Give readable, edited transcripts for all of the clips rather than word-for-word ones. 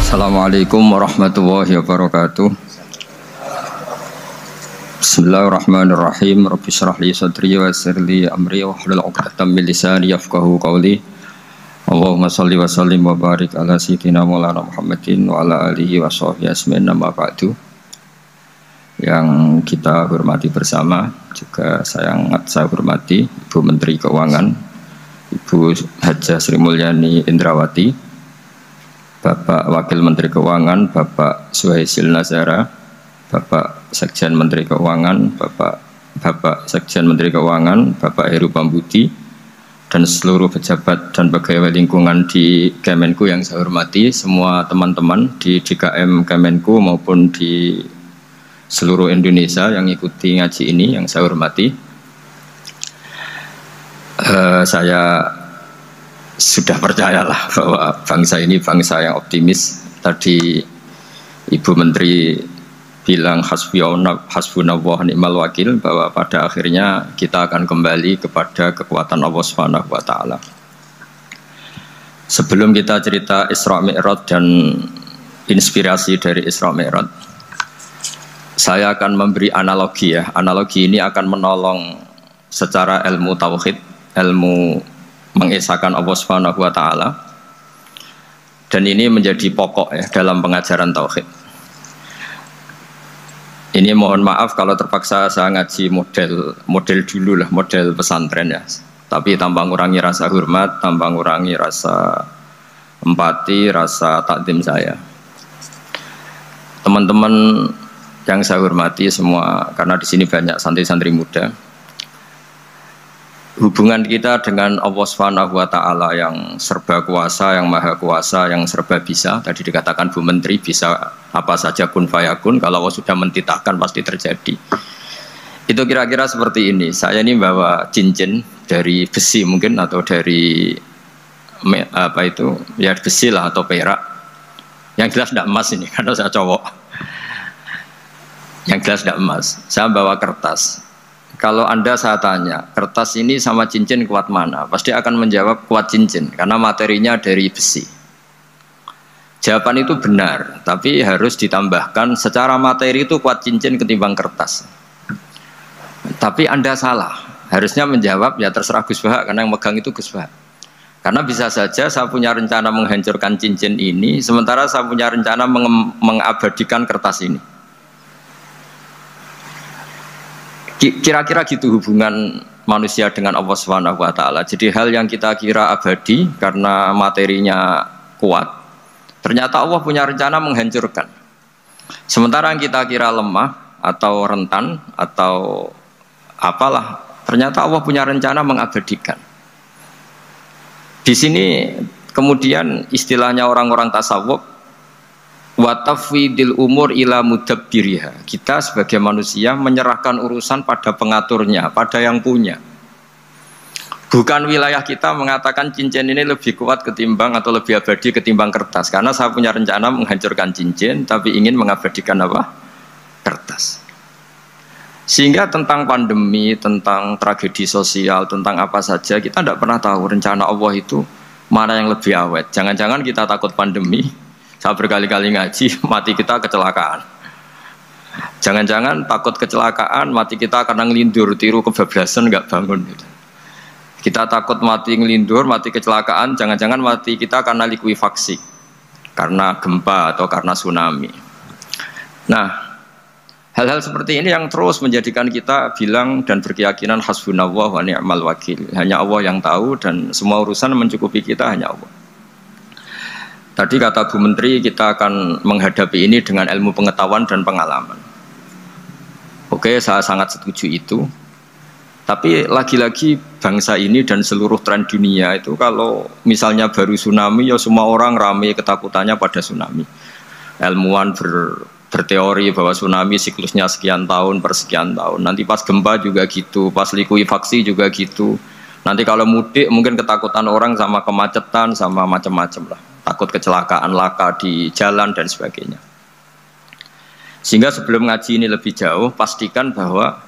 Assalamualaikum warahmatullahi wabarakatuh. Bismillahirrahmanirrahim. Rabbi shrah li sadri wa yassir li amri wahlul 'uqdatam min lisani yafqahu qawli. Allahumma shalli wa sallim wa barik ala sayyidina Maulana Muhammadin wa ala alihi wa sahbihi asmin amma ba'du. Yang kita hormati bersama, juga saya hormati Ibu Menteri Keuangan, Ibu Hajah Sri Mulyani Indrawati, Bapak Wakil Menteri Keuangan, Bapak Suhaisil Nazara, Bapak Sekjen Menteri Keuangan, Bapak Sekjen Menteri Keuangan, Bapak Heru Pambudi, dan seluruh pejabat dan pegawai lingkungan di Kemenku yang saya hormati, semua teman-teman di DKM Kemenku maupun di seluruh Indonesia yang ikuti ngaji ini yang saya hormati. Saya sudah percayalah bahwa bangsa ini bangsa yang optimis. Tadi Ibu Menteri bilang hasbunallah ni'mal wakil, bahwa pada akhirnya kita akan kembali kepada kekuatan Allah Subhanahu wa taala. Sebelum kita cerita Isra Mi'raj dan inspirasi dari Isra Mi'raj, saya akan memberi analogi ya. Analogi ini akan menolong secara ilmu tauhid, ilmu mengesahkan Allah Subhanahu wa taala, dan ini menjadi pokok ya dalam pengajaran tauhid. Ini mohon maaf kalau terpaksa saya ngaji model dulu lah, model pesantren ya. Tapi tanpa ngurangi rasa hormat, tanpa ngurangi rasa empati, rasa takdim saya. Teman-teman yang saya hormati semua, karena di sini banyak santri-santri muda. Hubungan kita dengan Allah Subhanahu wa taala yang serba kuasa, yang maha kuasa, yang serba bisa. Tadi dikatakan Bu Menteri bisa apa saja kun fayakun, kalau Allah sudah mentitahkan pasti terjadi. Itu kira-kira seperti ini. Saya ini bawa cincin dari besi mungkin, atau dari apa itu ya, besi lah atau perak. Yang jelas tidak emas ini karena saya cowok. Yang jelas tidak emas. Saya bawa kertas. Kalau Anda saya tanya, kertas ini sama cincin kuat mana? Pasti akan menjawab kuat cincin, karena materinya dari besi. Jawaban itu benar, tapi harus ditambahkan secara materi itu kuat cincin ketimbang kertas. Tapi Anda salah, harusnya menjawab ya terserah Gus Bahak, karena yang megang itu Gus Bahak. Karena bisa saja saya punya rencana menghancurkan cincin ini, sementara saya punya rencana mengabadikan kertas ini. Kira-kira gitu hubungan manusia dengan Allah Subhanahu wa taala. Jadi hal yang kita kira abadi karena materinya kuat, ternyata Allah punya rencana menghancurkan. Sementara yang kita kira lemah atau rentan atau apalah, ternyata Allah punya rencana mengabadikan. Di sini kemudian istilahnya orang-orang tasawuf, wa tafwidil umur ila mudabbiriha. Kita sebagai manusia menyerahkan urusan pada pengaturnya, pada yang punya. Bukan wilayah kita mengatakan cincin ini lebih kuat ketimbang atau lebih abadi ketimbang kertas, karena saya punya rencana menghancurkan cincin tapi ingin mengabadikan apa? Kertas. Sehingga tentang pandemi, tentang tragedi sosial, tentang apa saja kita tidak pernah tahu rencana Allah itu mana yang lebih awet. Jangan-jangan kita takut pandemi, saya berkali-kali ngaji, mati kita kecelakaan. Jangan-jangan takut kecelakaan, mati kita karena ngelindur, tiru kebablasan, nggak bangun. Gitu. Kita takut mati ngelindur, mati kecelakaan, jangan-jangan mati kita karena likuifaksi, karena gempa atau karena tsunami. Nah, hal-hal seperti ini yang terus menjadikan kita bilang dan berkeyakinan hasbunallah wa ni'mal wakil. Hanya Allah yang tahu, dan semua urusan mencukupi kita hanya Allah. Tadi kata Bu Menteri, kita akan menghadapi ini dengan ilmu pengetahuan dan pengalaman. Oke, saya sangat setuju itu. Tapi lagi-lagi bangsa ini dan seluruh tren dunia itu, kalau misalnya baru tsunami, ya semua orang ramai ketakutannya pada tsunami. Ilmuwan berteori bahwa tsunami siklusnya sekian tahun per sekian tahun. Nanti pas gempa juga gitu, pas likuifaksi juga gitu. Nanti kalau mudik mungkin ketakutan orang sama kemacetan, sama macam-macam lah. Takut kecelakaan laka di jalan dan sebagainya. Sehingga sebelum ngaji ini lebih jauh, pastikan bahwa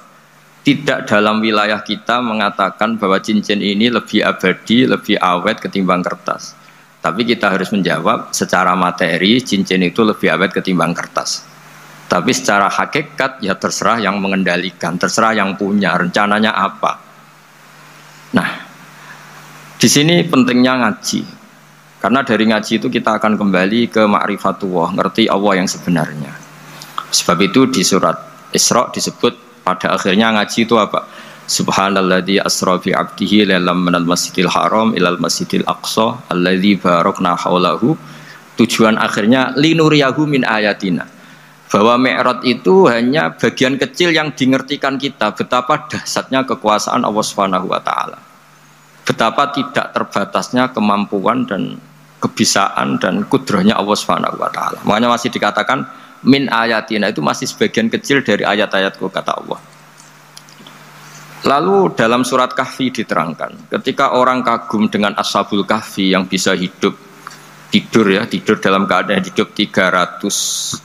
tidak dalam wilayah kita mengatakan bahwa cincin ini lebih abadi, lebih awet ketimbang kertas. Tapi kita harus menjawab secara materi cincin itu lebih awet ketimbang kertas. Tapi secara hakikat ya terserah yang mengendalikan, terserah yang punya rencananya apa. Nah, di sini pentingnya ngaji. Karena dari ngaji itu kita akan kembali ke ma'rifatullah, ngerti Allah yang sebenarnya. Sebab itu di surat Isra disebut pada akhirnya ngaji itu apa? Subhanalladzi asra bi 'abdihi lailam minal masjidil haram ilal masjidil aqsa alladzi barakna haulahu. Tujuan akhirnya linuriyahu min ayatina. Bahwa Mi'raj itu hanya bagian kecil yang dingertikan kita betapa dahsyatnya kekuasaan Allah Subhanahu wa taala. Betapa tidak terbatasnya kemampuan dan kebisaan dan kudrahnya Allah Subhanahu wa taala. Makanya masih dikatakan min ayatina, itu masih sebagian kecil dari ayat-ayatku kata Allah. Lalu dalam surat Kahfi diterangkan, ketika orang kagum dengan Ashabul Kahfi yang bisa hidup tidur dalam keadaan hidup 309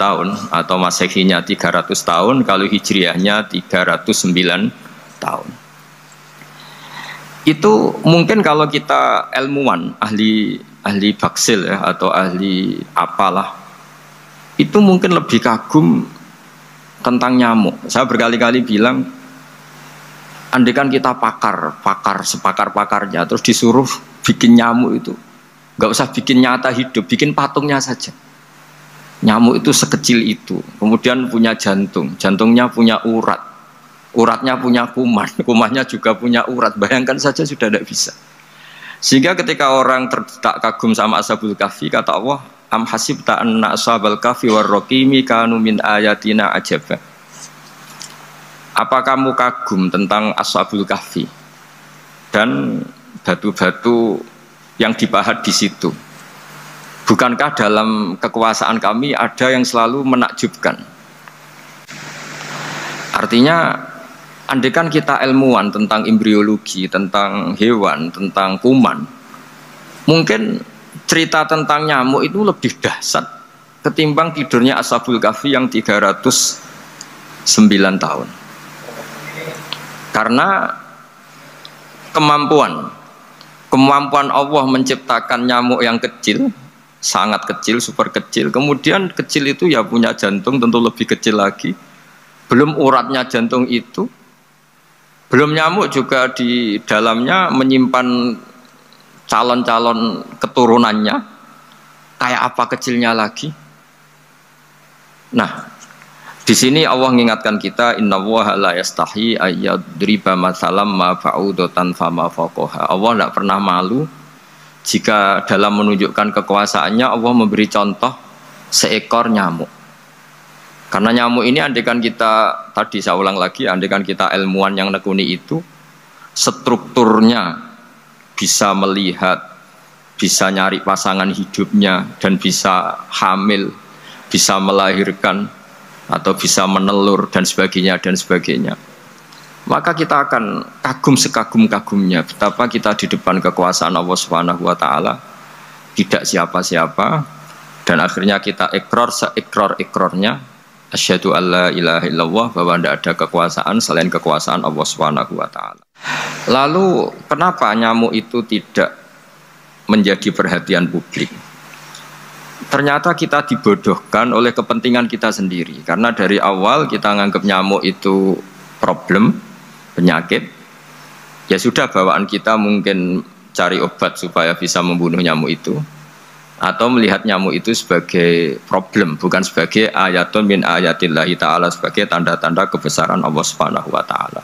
tahun atau Masehinya 300 tahun, kalau Hijriahnya 309 tahun. Itu mungkin kalau kita ilmuwan, ahli baksil ya, atau ahli apalah, itu mungkin lebih kagum tentang nyamuk. Saya berkali-kali bilang, andaikan kita sepakar-pakarnya, terus disuruh bikin nyamuk itu, nggak usah bikin nyata hidup, bikin patungnya saja. Nyamuk itu sekecil itu, kemudian punya jantung, jantungnya punya urat, uratnya punya kuman, kumannya juga punya urat. Bayangkan saja sudah tidak bisa. Sehingga ketika orang tak kagum sama Ashabul Kahfi, kata Allah, am hasibta anna ashabal kahfi warraqimi kanu min ayatina ajaba. Apa kamu kagum tentang Ashabul Kahfi dan batu-batu yang dipahat di situ? Bukankah dalam kekuasaan kami ada yang selalu menakjubkan? Artinya, andaikan kita ilmuwan tentang embriologi, tentang hewan, tentang kuman, mungkin cerita tentang nyamuk itu lebih dahsyat ketimbang tidurnya Ashabul Kahfi yang 309 tahun. Karena kemampuan Allah menciptakan nyamuk yang kecil, sangat kecil, super kecil. Kemudian kecil itu ya punya jantung tentu lebih kecil lagi. Belum uratnya jantung itu, belum nyamuk juga di dalamnya menyimpan calon-calon keturunannya. Kayak apa kecilnya lagi? Nah, di sini Allah mengingatkan kita, innallaha la yastahi ayyadriba mathalam ma ba'udatan fama fawqaha. Allah tidak pernah malu jika dalam menunjukkan kekuasaannya Allah memberi contoh seekor nyamuk. Karena nyamuk ini andaikan kita, tadi saya ulang lagi, andaikan kita ilmuwan yang nekuni itu, strukturnya bisa melihat, bisa nyari pasangan hidupnya, dan bisa hamil, bisa melahirkan, atau bisa menelur, dan sebagainya. Maka kita akan kagum sekagum-kagumnya betapa kita di depan kekuasaan Allah Subhanahu wa taala tidak siapa-siapa, dan akhirnya kita ikrar seikrar-ikrarnya asyhadu alla ilaha illallah, bahwa tidak ada kekuasaan selain kekuasaan Allah Subhanahu wa taala. Lalu kenapa nyamuk itu tidak menjadi perhatian publik? Ternyata kita dibodohkan oleh kepentingan kita sendiri. Karena dari awal kita menganggap nyamuk itu problem, penyakit. Ya sudah, bawaan kita mungkin cari obat supaya bisa membunuh nyamuk itu, atau melihat nyamuk itu sebagai problem, bukan sebagai ayatun min ayatillahi ta'ala, sebagai tanda-tanda kebesaran Allah Subhanahu wa ta'ala.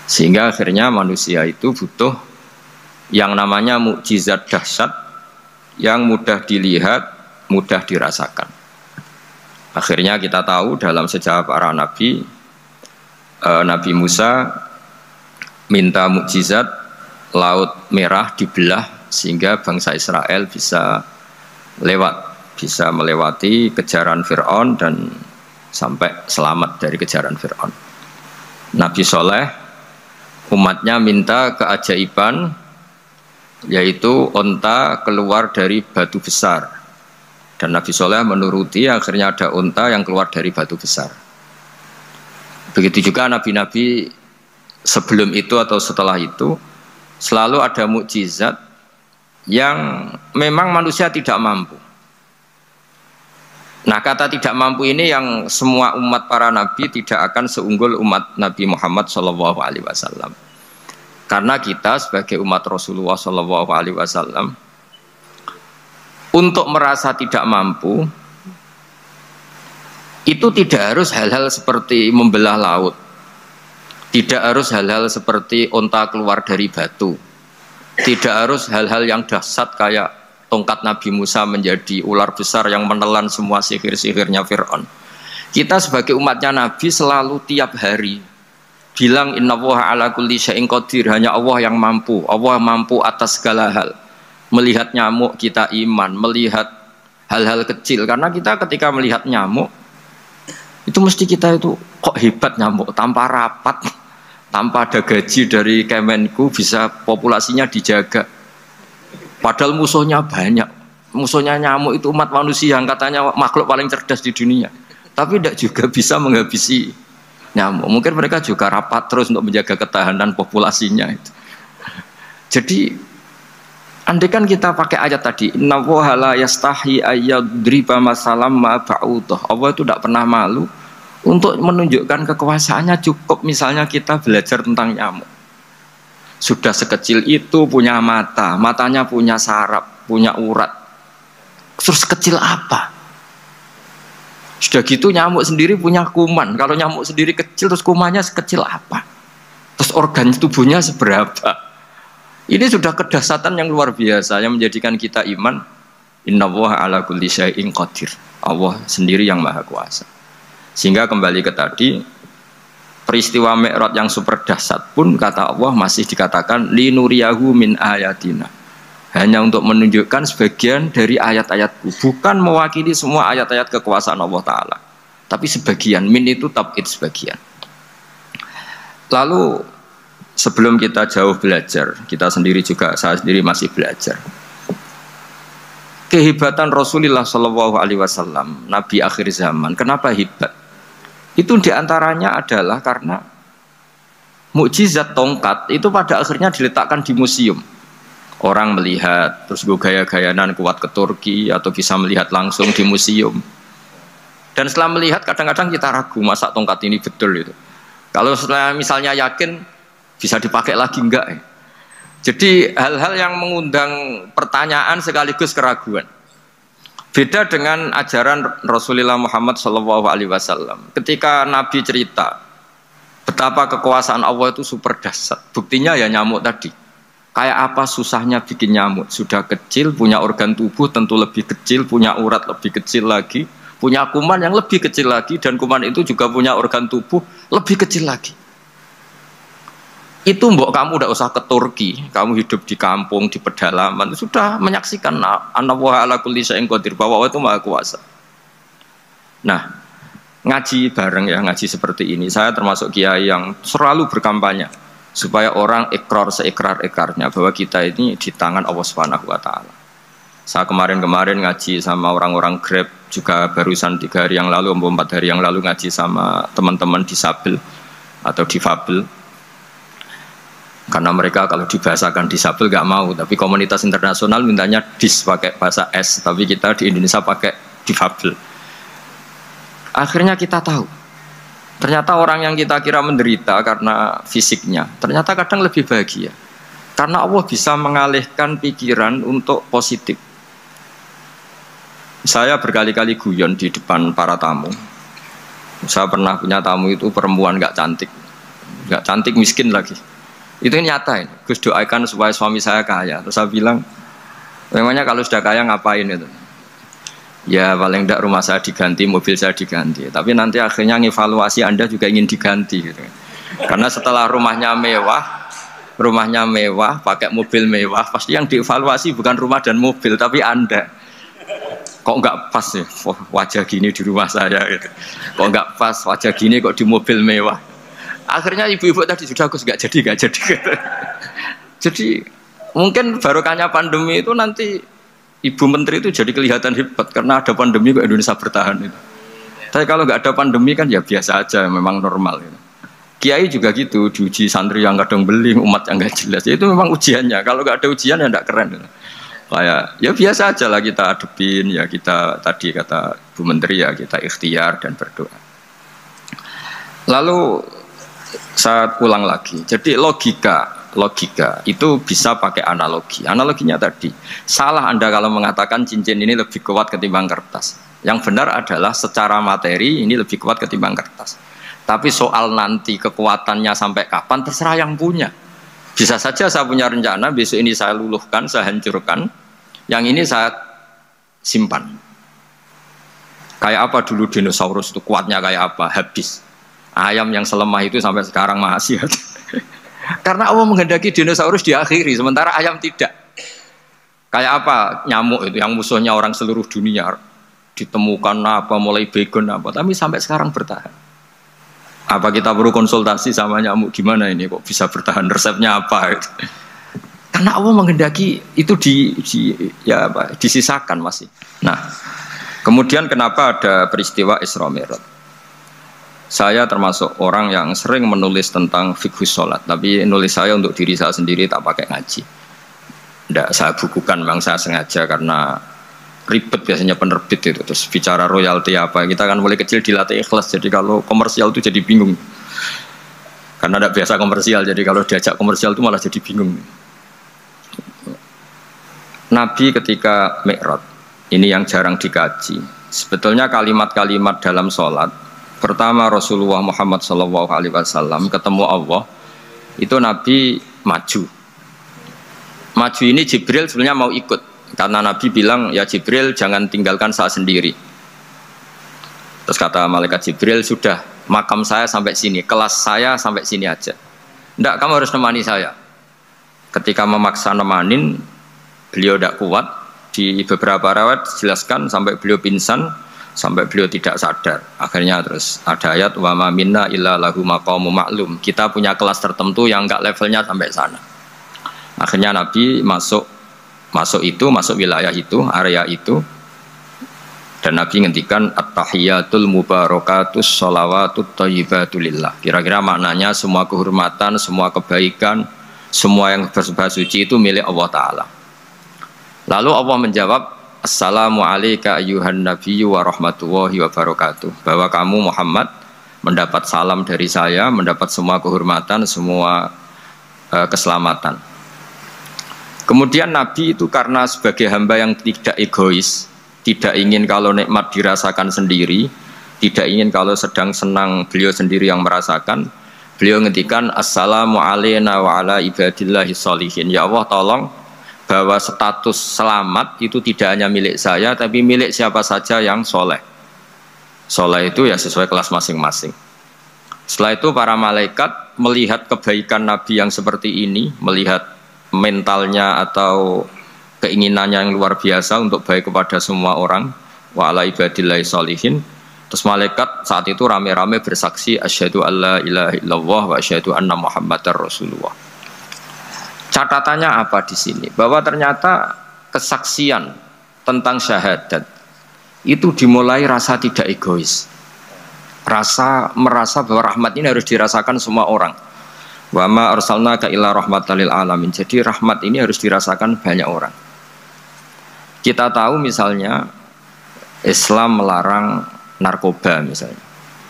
Sehingga akhirnya manusia itu butuh yang namanya mukjizat dahsyat yang mudah dilihat, mudah dirasakan. Akhirnya kita tahu dalam sejarah para nabi, Nabi Musa minta mukjizat Laut Merah dibelah sehingga bangsa Israel bisa melewati kejaran Fir'aun dan sampai selamat dari kejaran Fir'aun. Nabi Soleh, umatnya minta keajaiban, yaitu onta keluar dari batu besar, dan Nabi Soleh menuruti, akhirnya ada onta yang keluar dari batu besar. Begitu juga nabi-nabi sebelum itu atau setelah itu selalu ada mukjizat yang memang manusia tidak mampu. Nah, kata tidak mampu ini yang semua umat para nabi tidak akan seunggul umat Nabi Muhammad SAW. Karena kita sebagai umat Rasulullah SAW untuk merasa tidak mampu itu tidak harus hal-hal seperti membelah laut, tidak harus hal-hal seperti onta keluar dari batu, tidak harus hal-hal yang dahsyat kayak tongkat Nabi Musa menjadi ular besar yang menelan semua sihir-sihirnya Fir'aun. Kita sebagai umatnya Nabi selalu tiap hari bilang innallaha ala kulli syai'in qadir, hanya Allah yang mampu. Allah mampu atas segala hal. Melihat nyamuk kita iman, melihat hal-hal kecil, karena kita ketika melihat nyamuk itu mesti kita itu kok hebat nyamuk, tanpa rapat, tanpa ada gaji dari Kemenku bisa populasinya dijaga. Padahal musuhnya banyak. Musuhnya nyamuk itu umat manusia yang katanya makhluk paling cerdas di dunia. Tapi tidak juga bisa menghabisi nyamuk. Mungkin mereka juga rapat terus untuk menjaga ketahanan populasinya itu. Jadi andai kan kita pakai ayat tadi, innallaha la yastahi ayyadriba masalam ma ba'udah. Allah itu tidak pernah malu untuk menunjukkan kekuasaannya. Cukup misalnya kita belajar tentang nyamuk. Sudah sekecil itu punya mata, matanya punya saraf, punya urat. Terus kecil apa? Sudah gitu nyamuk sendiri punya kuman. Kalau nyamuk sendiri kecil, terus kumannya sekecil apa? Terus organ tubuhnya seberapa? Ini sudah kedahsyatan yang luar biasa yang menjadikan kita iman. Innallaha ala kulli syai'in qadir. Allah sendiri yang maha kuasa. Sehingga kembali ke tadi, peristiwa Mi'raj yang super dahsyat pun kata Allah masih dikatakan linuriyahu min ayatina, hanya untuk menunjukkan sebagian dari ayat-ayatku, bukan mewakili semua ayat-ayat kekuasaan Allah Ta'ala, tapi sebagian. Min itu tab'id, sebagian. Lalu sebelum kita jauh belajar, kita sendiri juga, saya sendiri masih belajar kehebatan Rasulullah SAW, Nabi akhir zaman. Kenapa hebat? Itu diantaranya adalah karena mukjizat tongkat itu pada akhirnya diletakkan di museum. Orang melihat, terus gue gaya-gayanan kuat ke Turki, atau bisa melihat langsung di museum. Dan setelah melihat, kadang-kadang kita ragu, masa tongkat ini betul itu. Kalau setelah misalnya yakin, bisa dipakai lagi enggak? Jadi hal-hal yang mengundang pertanyaan sekaligus keraguan. Beda dengan ajaran Rasulullah Muhammad SAW. Ketika Nabi cerita betapa kekuasaan Allah itu super dahsyat, buktinya ya nyamuk tadi. Kayak apa susahnya bikin nyamuk? Sudah kecil, punya organ tubuh tentu lebih kecil, punya urat lebih kecil lagi, punya kuman yang lebih kecil lagi, dan kuman itu juga punya organ tubuh lebih kecil lagi. Itu mbok kamu udah usah ke Turki, kamu hidup di kampung, di pedalaman, sudah menyaksikan Anallaha ala kulli syai'in qadir, bahwa Allah itu maha kuasa. Nah, ngaji bareng ya, ngaji seperti ini, saya termasuk kiai yang selalu berkampanye supaya orang ikrar seikrar-ikrarnya bahwa kita ini di tangan Allah Subhanahu wa Ta'ala. Saya kemarin-kemarin ngaji sama orang-orang Grab, juga barusan 3 hari yang lalu, 4 hari yang lalu ngaji sama teman-teman disabel atau difabel. Karena mereka kalau dibahasakan disabel gak mau, tapi komunitas internasional mintanya dis pakai bahasa S, tapi kita di Indonesia pakai difabel. Akhirnya kita tahu, ternyata orang yang kita kira menderita karena fisiknya, ternyata kadang lebih bahagia. Karena Allah bisa mengalihkan pikiran untuk positif. Saya berkali-kali guyon di depan para tamu. Saya pernah punya tamu itu perempuan gak cantik miskin lagi. Itu nyata ini. Gus doakan supaya suami saya kaya. Terus saya bilang, memangnya kalau sudah kaya ngapain itu? Ya paling tidak rumah saya diganti, mobil saya diganti. Tapi nanti akhirnya ngevaluasi Anda juga ingin diganti gitu. Karena setelah rumahnya mewah, pakai mobil mewah, pasti yang dievaluasi bukan rumah dan mobil, tapi Anda. Kok nggak pas ya wajah gini di rumah saya gitu. Kok nggak pas wajah gini kok di mobil mewah. Akhirnya ibu-ibu tadi sudah aku nggak jadi gitu. Jadi mungkin barokahnya pandemi itu nanti Ibu Menteri itu jadi kelihatan hebat karena ada pandemi kok Indonesia bertahan itu. Tapi kalau nggak ada pandemi kan ya biasa aja, memang normal gitu. Kiai juga gitu, diuji santri yang kadang beling, umat yang nggak jelas. Itu memang ujiannya. Kalau nggak ada ujian ya nggak keren gitu. Kayak ya biasa aja lah kita adepin, ya kita tadi kata Bu Menteri ya kita ikhtiar dan berdoa. Lalu saya ulang lagi. Jadi logika itu bisa pakai analogi. Analoginya tadi, salah Anda kalau mengatakan cincin ini lebih kuat ketimbang kertas. Yang benar adalah secara materi ini lebih kuat ketimbang kertas. Tapi soal nanti kekuatannya sampai kapan terserah yang punya. Bisa saja saya punya rencana besok ini saya luluhkan, saya hancurkan, yang ini saya simpan. Kayak apa dulu dinosaurus itu kuatnya kayak apa? Habis. Ayam yang selemah itu sampai sekarang masih ada. Karena Allah menghendaki dinosaurus diakhiri, sementara ayam tidak. Kayak apa nyamuk itu yang musuhnya orang seluruh dunia, ditemukan apa, mulai begon apa, tapi sampai sekarang bertahan. Apa kita perlu konsultasi sama nyamuk gimana ini kok bisa bertahan, resepnya apa gitu. Karena Allah menghendaki itu disisakan masih. Nah, kemudian kenapa ada peristiwa Isra Mi'raj? Saya termasuk orang yang sering menulis tentang fikih sholat, tapi nulis saya untuk diri saya sendiri tak pakai ngaji. Tidak saya bukukan, memang saya sengaja karena ribet biasanya penerbit itu, terus bicara royalti apa, kita kan mulai kecil dilatih ikhlas, jadi kalau komersial itu jadi bingung karena tidak biasa komersial, jadi kalau diajak komersial itu malah jadi bingung. Nabi ketika Mi'raj ini yang jarang dikaji, sebetulnya kalimat-kalimat dalam sholat pertama Rasulullah Muhammad SAW ketemu Allah itu Nabi maju ini Jibril sebenarnya mau ikut. Karena Nabi bilang, ya Jibril jangan tinggalkan saya sendiri. Terus kata malaikat Jibril, sudah makam saya sampai sini, kelas saya sampai sini aja. Enggak, kamu harus nemani saya. Ketika memaksa nemanin, beliau tidak kuat. Di beberapa riwayat dijelaskan sampai beliau pingsan, sampai beliau tidak sadar. Akhirnya terus ada ayat, wa ma minna illa lahu maqamu ma'lum. Kita punya kelas tertentu yang enggak levelnya sampai sana. Akhirnya Nabi masuk wilayah itu, area itu, dan Nabi ngendikan at-tahiyatul mubarakatus sholawatut thayyibatulillah. Kira-kira maknanya semua kehormatan, semua kebaikan, semua yang bersembah suci itu milik Allah Ta'ala. Lalu Allah menjawab, assalamu alayka ayyuhan nabiyyu wa rahmatullahi wa barakatuh, bahwa kamu Muhammad mendapat salam dari saya, mendapat semua kehormatan, semua keselamatan. Kemudian Nabi itu karena sebagai hamba yang tidak egois, tidak ingin kalau nikmat dirasakan sendiri, tidak ingin kalau sedang senang beliau sendiri yang merasakan, beliau ngendikan assalamu alayna wa ala ibadillahi sholihin. Ya Allah tolong bahwa status selamat itu tidak hanya milik saya, tapi milik siapa saja yang soleh. Soleh itu ya sesuai kelas masing-masing. Setelah itu para malaikat melihat kebaikan Nabi yang seperti ini, melihat mentalnya atau keinginannya yang luar biasa untuk baik kepada semua orang, wa ala ibadillahi sholihin. Terus malaikat saat itu rame-rame bersaksi asyhadu alla ilaha illallah wa asyhadu anna muhammadar rasulullah. Catatannya apa di sini? Bahwa ternyata kesaksian tentang syahadat itu dimulai rasa tidak egois, merasa bahwa rahmat ini harus dirasakan semua orang. Wa ma arsalnaka illa rahmatan lil alamin. Jadi rahmat ini harus dirasakan banyak orang. Kita tahu misalnya Islam melarang narkoba misalnya.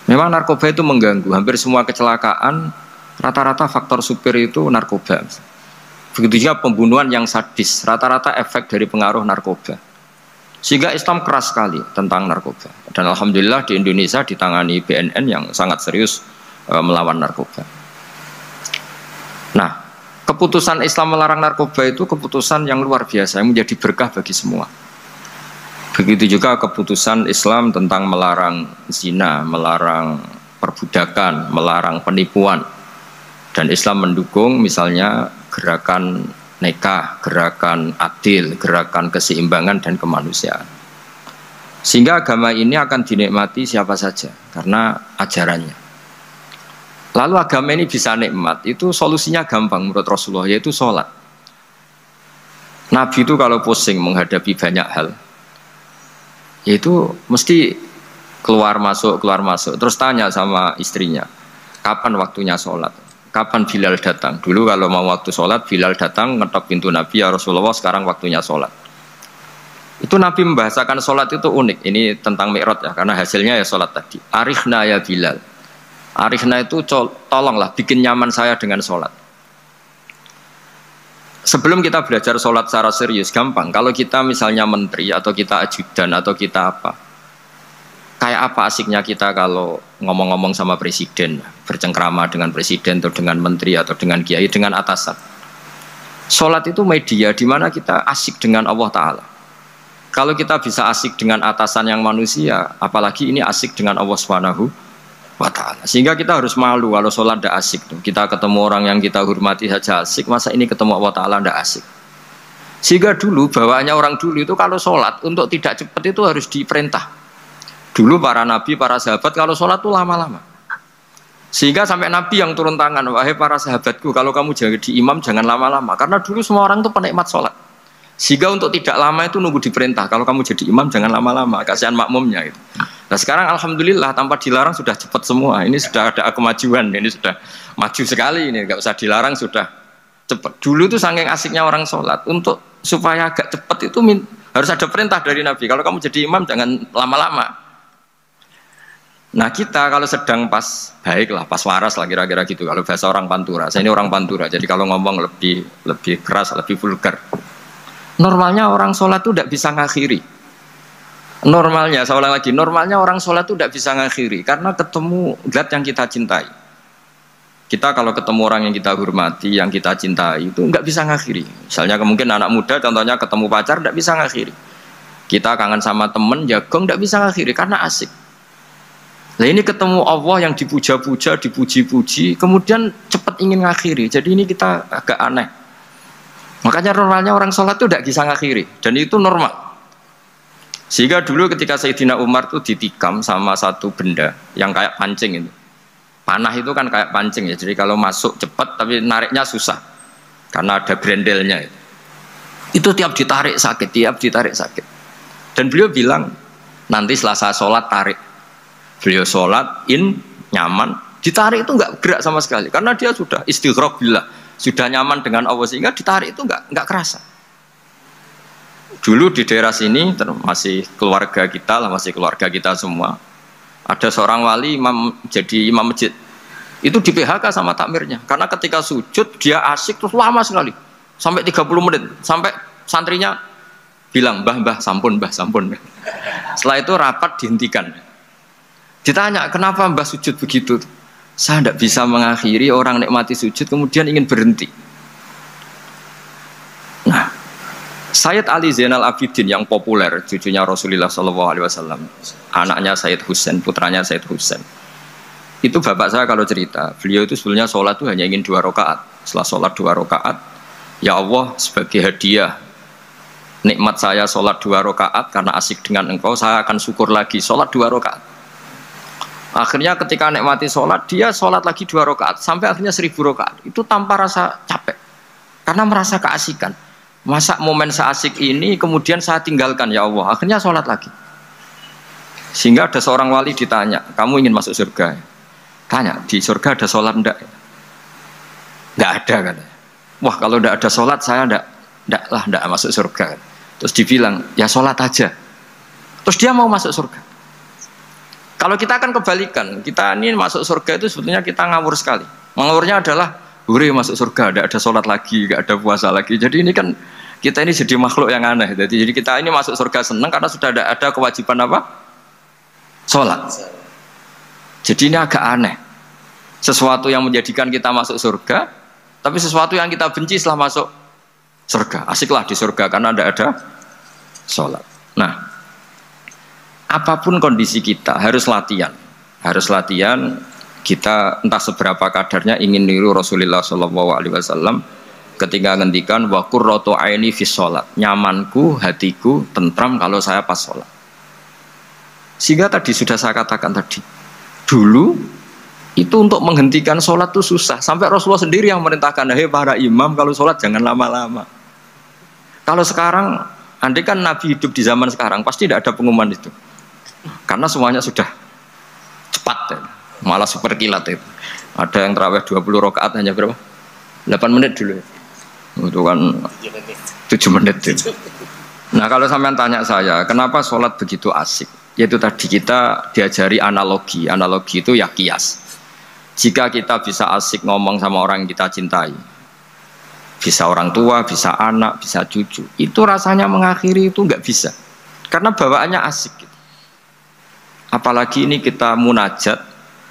Memang narkoba itu mengganggu. Hampir semua kecelakaan rata-rata faktor supir itu narkoba. Begitu juga pembunuhan yang sadis, rata-rata efek dari pengaruh narkoba. Sehingga Islam keras sekali tentang narkoba. Dan alhamdulillah di Indonesia ditangani BNN yang sangat serius melawan narkoba. Nah, keputusan Islam melarang narkoba itu keputusan yang luar biasa, yang menjadi berkah bagi semua. Begitu juga keputusan Islam tentang melarang zina, melarang perbudakan, melarang penipuan. Dan Islam mendukung misalnya gerakan nikah, gerakan adil, gerakan keseimbangan dan kemanusiaan. Sehingga agama ini akan dinikmati siapa saja karena ajarannya. Lalu agama ini bisa nikmat, itu solusinya gampang menurut Rasulullah, yaitu sholat. Nabi itu kalau pusing menghadapi banyak hal, yaitu mesti keluar masuk, terus tanya sama istrinya, kapan waktunya sholat, kapan Bilal datang. Dulu kalau mau waktu sholat, Bilal datang, ngetok pintu Nabi, ya Rasulullah sekarang waktunya sholat. Itu Nabi membahasakan sholat itu unik. Ini tentang Mi'raj ya, karena hasilnya ya sholat tadi. Arikhna ya Bilal. Arikhna itu tolonglah bikin nyaman saya dengan sholat. Sebelum kita belajar sholat secara serius, gampang. Kalau kita misalnya menteri atau kita ajudan atau kita apa, kayak apa asiknya kita kalau ngomong-ngomong sama presiden, bercengkrama dengan presiden atau dengan menteri atau dengan kiai, dengan atasan. Sholat itu media di mana kita asik dengan Allah Ta'ala. Kalau kita bisa asik dengan atasan yang manusia, apalagi ini asik dengan Allah Subhanahu wa Ta'ala. Sehingga kita harus malu kalau sholat tidak asik. Kita ketemu orang yang kita hormati saja asik, masa ini ketemu Allah Ta'ala tidak asik. Sehingga dulu, bawaannya orang dulu itu kalau sholat, untuk tidak cepat itu harus diperintah. Dulu para nabi, para sahabat, kalau sholat itu lama-lama. Sehingga sampai nabi yang turun tangan, wahai para sahabatku, kalau kamu jadi imam jangan lama-lama. Karena dulu semua orang itu penikmat sholat. Sehingga untuk tidak lama itu nunggu diperintah. Kalau kamu jadi imam jangan lama-lama, kasihan makmumnya itu. Nah sekarang alhamdulillah tanpa dilarang sudah cepat semua. Ini sudah ada kemajuan, ini sudah maju sekali ini, nggak usah dilarang sudah cepat. Dulu itu saking asiknya orang sholat, untuk supaya agak cepat itu harus ada perintah dari Nabi. Kalau kamu jadi imam jangan lama-lama. Nah kita kalau sedang pas baik lah, pas waras lah kira-kira gitu. Kalau bahasa orang Pantura, saya ini orang Pantura, jadi kalau ngomong lebih keras, lebih vulgar. Normalnya orang sholat itu tidak bisa ngakhiri. Normalnya, saya ulang lagi, normalnya orang sholat itu tidak bisa ngakhiri karena ketemu zat yang kita cintai. Kita kalau ketemu orang yang kita hormati, yang kita cintai itu nggak bisa ngakhiri. Misalnya mungkin anak muda, contohnya ketemu pacar tidak bisa ngakhiri. Kita kangen sama temen, jagung tidak bisa ngakhiri karena asik. Nah ini ketemu Allah yang dipuja-puja, dipuji-puji, kemudian cepat ingin ngakhiri. Jadi ini kita agak aneh. Makanya normalnya orang sholat itu tidak bisa ngakhiri, dan itu normal. Sehingga dulu ketika Sayyidina Umar itu ditikam sama satu benda yang kayak pancing itu. Panah itu kan kayak pancing ya, jadi kalau masuk cepat tapi nariknya susah karena ada grendelnya. Itu tiap ditarik sakit, tiap ditarik sakit. Dan beliau bilang nanti setelah saya sholat tarik. Beliau sholat nyaman, ditarik itu nggak gerak sama sekali karena dia sudah istighraq billah. Sudah nyaman dengan Allah sehingga ditarik itu nggak kerasa. Dulu di daerah sini masih keluarga kita lah, masih keluarga kita semua. Ada seorang wali jadi imam masjid. Itu di PHK sama takmirnya karena ketika sujud dia asik terus lama sekali. Sampai 30 menit. Sampai santrinya bilang, "Mbah, sampun, Mbah, sampun." Setelah itu rapat dihentikan. Ditanya, "Kenapa Mbah sujud begitu?" Saya tidak bisa mengakhiri orang nikmati sujud kemudian ingin berhenti. Nah, Sayyid Ali Zainal Abidin yang populer, cucunya Rasulullah SAW, anaknya Sayyid Husain, putranya Sayyid Husain. Itu bapak saya kalau cerita, beliau itu sebetulnya sholat itu hanya ingin 2 rakaat. Setelah sholat 2 rakaat, ya Allah sebagai hadiah nikmat saya sholat 2 rakaat karena asik dengan engkau, saya akan syukur lagi sholat 2 rakaat. Akhirnya ketika nikmati sholat, dia sholat lagi 2 rakaat sampai akhirnya 1000 rakaat. Itu tanpa rasa capek, karena merasa keasikan. Masa momen seasik ini kemudian saya tinggalkan ya Allah. Akhirnya sholat lagi. Sehingga ada seorang wali ditanya, "Kamu ingin masuk surga?" Tanya, "Di surga ada sholat enggak?" Enggak ada kan? Wah kalau enggak ada sholat saya enggak masuk surga. Terus dibilang, "Ya sholat aja." Terus dia mau masuk surga. Kalau kita akan kebalikan, kita ini masuk surga itu sebetulnya kita ngawur sekali. Ngawurnya adalah, hore masuk surga, tidak ada sholat lagi, tidak ada puasa lagi. Jadi ini kan, kita ini jadi makhluk yang aneh. Jadi kita ini masuk surga senang karena sudah ada kewajiban apa? Sholat. Jadi ini agak aneh. Sesuatu yang menjadikan kita masuk surga, tapi sesuatu yang kita benci setelah masuk surga. Asiklah di surga karena tidak ada sholat. Nah, apapun kondisi kita harus latihan kita entah seberapa kadarnya ingin niru Rasulullah SAW ketika ngendikan wa qurratu aini fi sholat, nyamanku hatiku tentram kalau saya pas sholat. Sehingga tadi sudah saya katakan tadi, dulu itu untuk menghentikan sholat itu susah, sampai Rasulullah sendiri yang merintahkan, "Hei para imam kalau sholat jangan lama-lama." Kalau sekarang, andai kan Nabi hidup di zaman sekarang pasti tidak ada pengumuman itu. Karena semuanya sudah cepat ya. Malah super kilat itu. Ada yang tarawih 20 rakaat hanya berapa? 8 menit dulu ya. Itu kan 7 menit itu. Nah kalau sampean tanya saya, kenapa sholat begitu asik? Yaitu tadi kita diajari analogi. Analogi itu ya kias. Jika kita bisa asik ngomong sama orang yang kita cintai, bisa orang tua, bisa anak, bisa cucu, itu rasanya mengakhiri itu nggak bisa. Karena bawaannya asik. Apalagi ini kita munajat,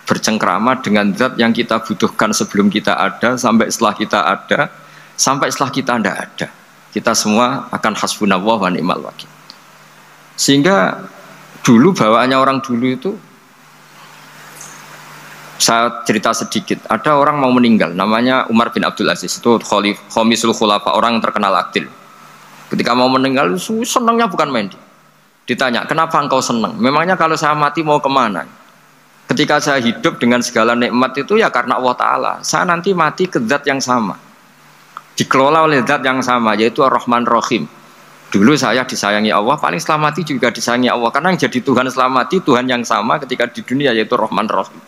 bercengkrama dengan zat yang kita butuhkan sebelum kita ada, sampai setelah kita ada, sampai setelah kita tidak ada. Kita semua akan hasbunallah wa ni'mal wakil. Sehingga dulu bawaannya orang dulu itu, saya cerita sedikit, ada orang mau meninggal, namanya Umar bin Abdul Aziz, itu Khomisul Khulafa, orang yang terkenal adil. Ketika mau meninggal, senangnya bukan main. Ditanya, kenapa engkau senang? Memangnya kalau saya mati mau kemana? Ketika saya hidup dengan segala nikmat itu ya karena Allah Ta'ala. Saya nanti mati ke zat yang sama, dikelola oleh zat yang sama, yaitu Ar-Rahman Rahim. Dulu saya disayangi Allah, paling setelah mati juga disayangi Allah. Karena yang jadi Tuhan setelah mati, Tuhan yang sama ketika di dunia, yaitu Rahman Rahim.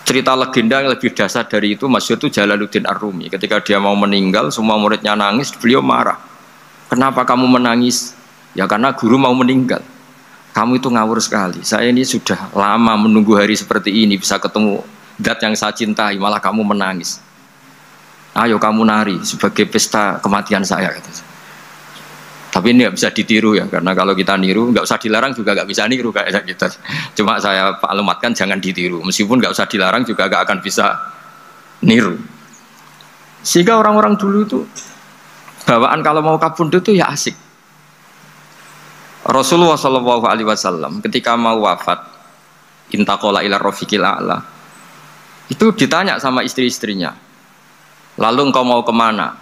Cerita legenda yang lebih dasar dari itu, masyhur itu Jalaluddin Ar-Rumi. Ketika dia mau meninggal, semua muridnya nangis, beliau marah. Kenapa kamu menangis? Ya karena guru mau meninggal. Kamu itu ngawur sekali. Saya ini sudah lama menunggu hari seperti ini, bisa ketemu zat yang saya cintai, malah kamu menangis. Ayo kamu nari sebagai pesta kematian saya. Tapi ini nggak bisa ditiru ya, karena kalau kita niru, nggak usah dilarang juga nggak bisa niru kayak kita. Cuma saya maklumatkan jangan ditiru. Meskipun nggak usah dilarang juga nggak akan bisa niru. Sehingga orang-orang dulu itu bawaan kalau mau kabundut itu ya asik. Rasulullah SAW ketika mau wafat, intaqala ila rafiqil a'la, itu ditanya sama istri-istrinya, lalu engkau mau kemana?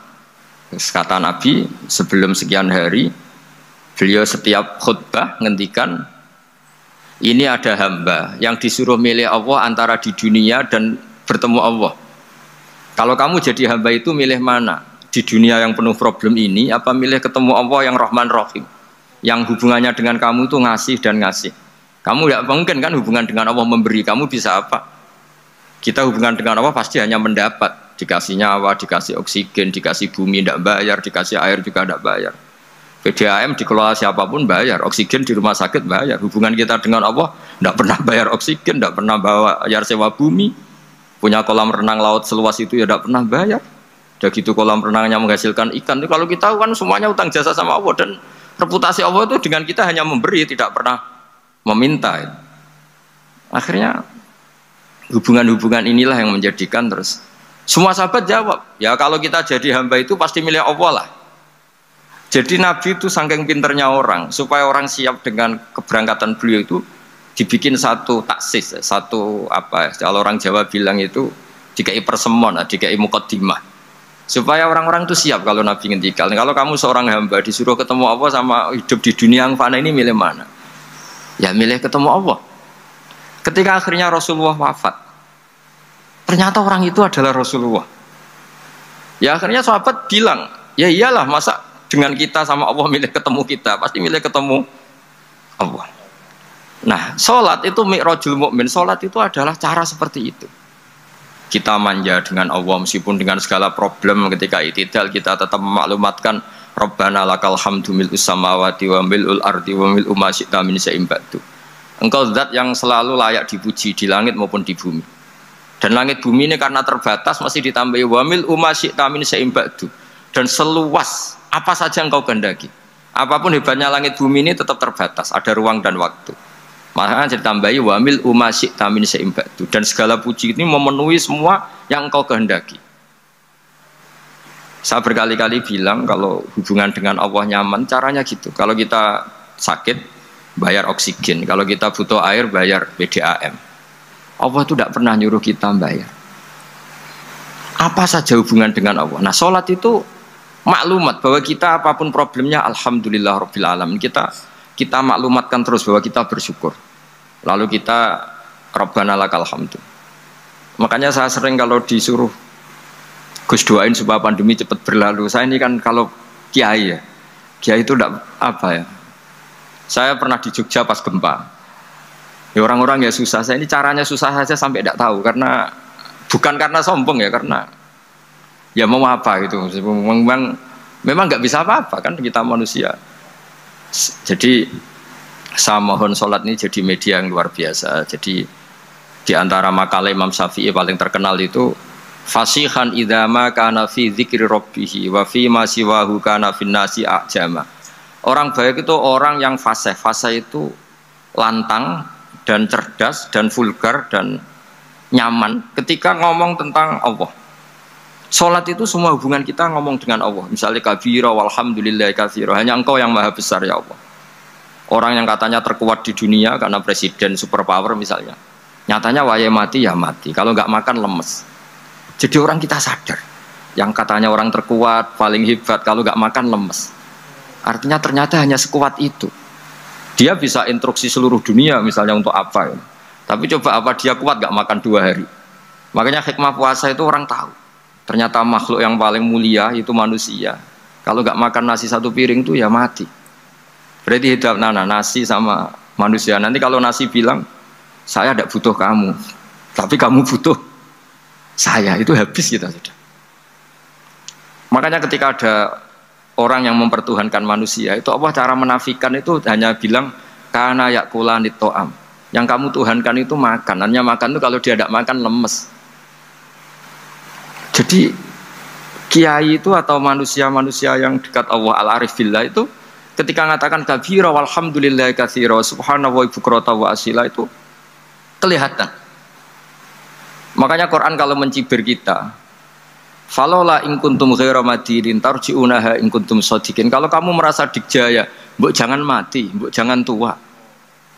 Kata Nabi, sebelum sekian hari, beliau setiap khutbah ngendikan, ini ada hamba yang disuruh milih Allah antara di dunia dan bertemu Allah. Kalau kamu jadi hamba itu milih mana? Di dunia yang penuh problem ini, apa milih ketemu Allah yang Rahman Rahim, yang hubungannya dengan kamu itu ngasih dan ngasih. Kamu tidak mungkin kan hubungan dengan Allah memberi, kamu bisa apa? Kita hubungan dengan Allah pasti hanya mendapat, dikasih nyawa, dikasih oksigen, dikasih bumi tidak bayar, dikasih air juga tidak bayar. PDAM dikelola siapapun bayar, oksigen di rumah sakit bayar. Hubungan kita dengan Allah tidak pernah bayar oksigen, tidak pernah bayar sewa bumi, punya kolam renang laut seluas itu ya tidak pernah bayar. Udah gitu kolam renangnya menghasilkan ikan. Kalau kita kan semuanya utang jasa sama Allah, dan reputasi Allah itu dengan kita hanya memberi, tidak pernah meminta. Akhirnya hubungan-hubungan inilah yang menjadikan terus semua sahabat jawab, ya kalau kita jadi hamba itu pasti milih Allah lah. Jadi Nabi itu saking pinternya orang, supaya orang siap dengan keberangkatan beliau itu dibikin satu taksis, satu apa? Kalau orang Jawa bilang itu dikai persemon, dikai mukaddimah. Supaya orang-orang itu siap kalau Nabi ngendikan. Kalau kamu seorang hamba disuruh ketemu Allah sama hidup di dunia yang fana ini, milih mana? Ya milih ketemu Allah. Ketika akhirnya Rasulullah wafat, ternyata orang itu adalah Rasulullah. Ya akhirnya sahabat bilang, ya iyalah, masa dengan kita sama Allah milih ketemu kita, pasti milih ketemu Allah. Nah, sholat itu mi'rajul mu'min. Sholat itu adalah cara seperti itu. Kita manja dengan Allah meskipun dengan segala problem. Ketika itidal kita tetap memaklumatkan Rabbana lakal hamdu mil'us samawati wa mil'ul ardi wa mil'u ma syi'ta min syai'in ba'du. Engkau zat yang selalu layak dipuji di langit maupun di bumi. Dan langit bumi ini karena terbatas masih ditambahi wa mil'u ma syi'ta min syai'in ba'du. Dan seluas apa saja engkau kehendaki. Apapun hebatnya langit bumi ini tetap terbatas, ada ruang dan waktu. Makanya ditambahi wamil umasik tamin seimbatu, dan segala puji ini memenuhi semua yang engkau kehendaki. Saya berkali-kali bilang kalau hubungan dengan Allah nyaman, caranya gitu. Kalau kita sakit, bayar oksigen. Kalau kita butuh air, bayar PDAM. Allah itu tidak pernah nyuruh kita bayar. Apa saja hubungan dengan Allah. Nah, sholat itu maklumat bahwa kita apapun problemnya, alhamdulillah rabbil alamin. Kita maklumatkan terus bahwa kita bersyukur. Lalu kita Rabbana lakal hamdu. Makanya saya sering kalau disuruh Gus doain supaya pandemi cepat berlalu. Saya ini kan kalau kiai ya, kiai itu tidak apa ya. Saya pernah di Jogja pas gempa. Ya orang-orang ya susah. Saya ini caranya susah saja sampai tidak tahu, karena bukan karena sombong ya, karena ya mau apa gitu. Memang Memang nggak bisa apa-apa kan kita manusia. Jadi saya mohon sholat ini jadi media yang luar biasa. Jadi di antara makalah Imam Syafi'i paling terkenal itu fasihan idama kana fi dzikri rabbih wa fi ma siwahu kana fin nasi ajama. Orang baik itu orang yang fasih. Fasih itu lantang dan cerdas dan vulgar dan nyaman ketika ngomong tentang Allah. Sholat itu semua hubungan kita ngomong dengan Allah. Misalnya kabira walhamdulillah katsira. Hanya Engkau yang maha besar ya Allah. Orang yang katanya terkuat di dunia karena presiden superpower misalnya, nyatanya waya mati ya mati. Kalau nggak makan lemes. Jadi orang kita sadar. Yang katanya orang terkuat paling hebat kalau nggak makan lemes. Artinya ternyata hanya sekuat itu. Dia bisa instruksi seluruh dunia misalnya untuk apa ya. Tapi coba apa dia kuat nggak makan 2 hari. Makanya hikmah puasa itu orang tahu. Ternyata makhluk yang paling mulia itu manusia. Kalau nggak makan nasi 1 piring itu ya mati. Berarti hidup nasi sama manusia. Nanti kalau nasi bilang saya tidak butuh kamu, tapi kamu butuh saya, itu habis kita sudah. Makanya ketika ada orang yang mempertuhankan manusia itu Allah cara menafikan itu hanya bilang kana yakulanit to'am. Yang kamu tuhankan itu makan. Hanya makan itu kalau dia tidak makan lemes. Jadi kiai itu atau manusia-manusia yang dekat Allah al-arif billah itu ketika mengatakan kabira walhamdulillah katsira subhanahu wa bukrata wa asila itu kelihatan. Makanya Quran kalau mencibir kita, falola in kuntum ghaira madinin tarji'unaha in kuntum shadiqin. Kalau kamu merasa dikjaya, mbok jangan mati, mbok jangan tua.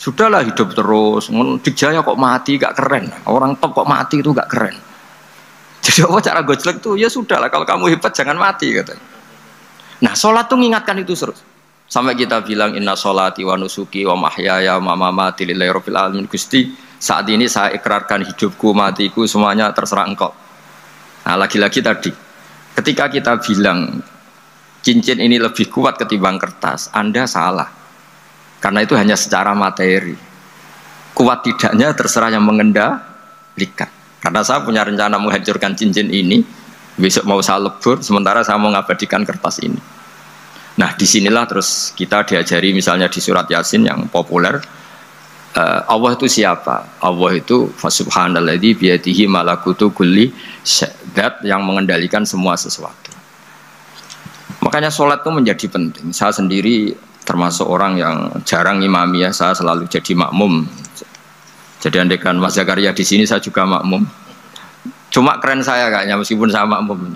Sudahlah hidup terus. Dikjaya kok mati gak keren. Orang top kok mati itu gak keren. Jadi apa cara gojlek tuh ya sudahlah kalau kamu hebat jangan mati katanya. Nah, sholat tuh mengingatkan itu terus. Sampai kita bilang inna sholati wa nusuki wa mahyaya wa mamati lillahi rabbil alamin. Gusti, saat ini saya ikrarkan hidupku, matiku semuanya terserah Engkau. Nah, lagi-lagi tadi ketika kita bilang cincin ini lebih kuat ketimbang kertas, Anda salah. Karena itu hanya secara materi. Kuat tidaknya terserah yang mengendalikan. Karena saya punya rencana menghancurkan cincin ini, besok mau saya lebur, sementara saya mau mengabadikan kertas ini. Nah, disinilah terus kita diajari misalnya di surat Yasin yang populer, Allah itu siapa? Allah itu subhanalladzi biyadihi malakutu kulli syai', yang mengendalikan semua sesuatu. Makanya sholat itu menjadi penting. Saya sendiri termasuk orang yang jarang imami ya, saya selalu jadi makmum. Jadi andekan Mas Zakaria di sini saya juga makmum. Cuma keren saya kayaknya meskipun saya makmum.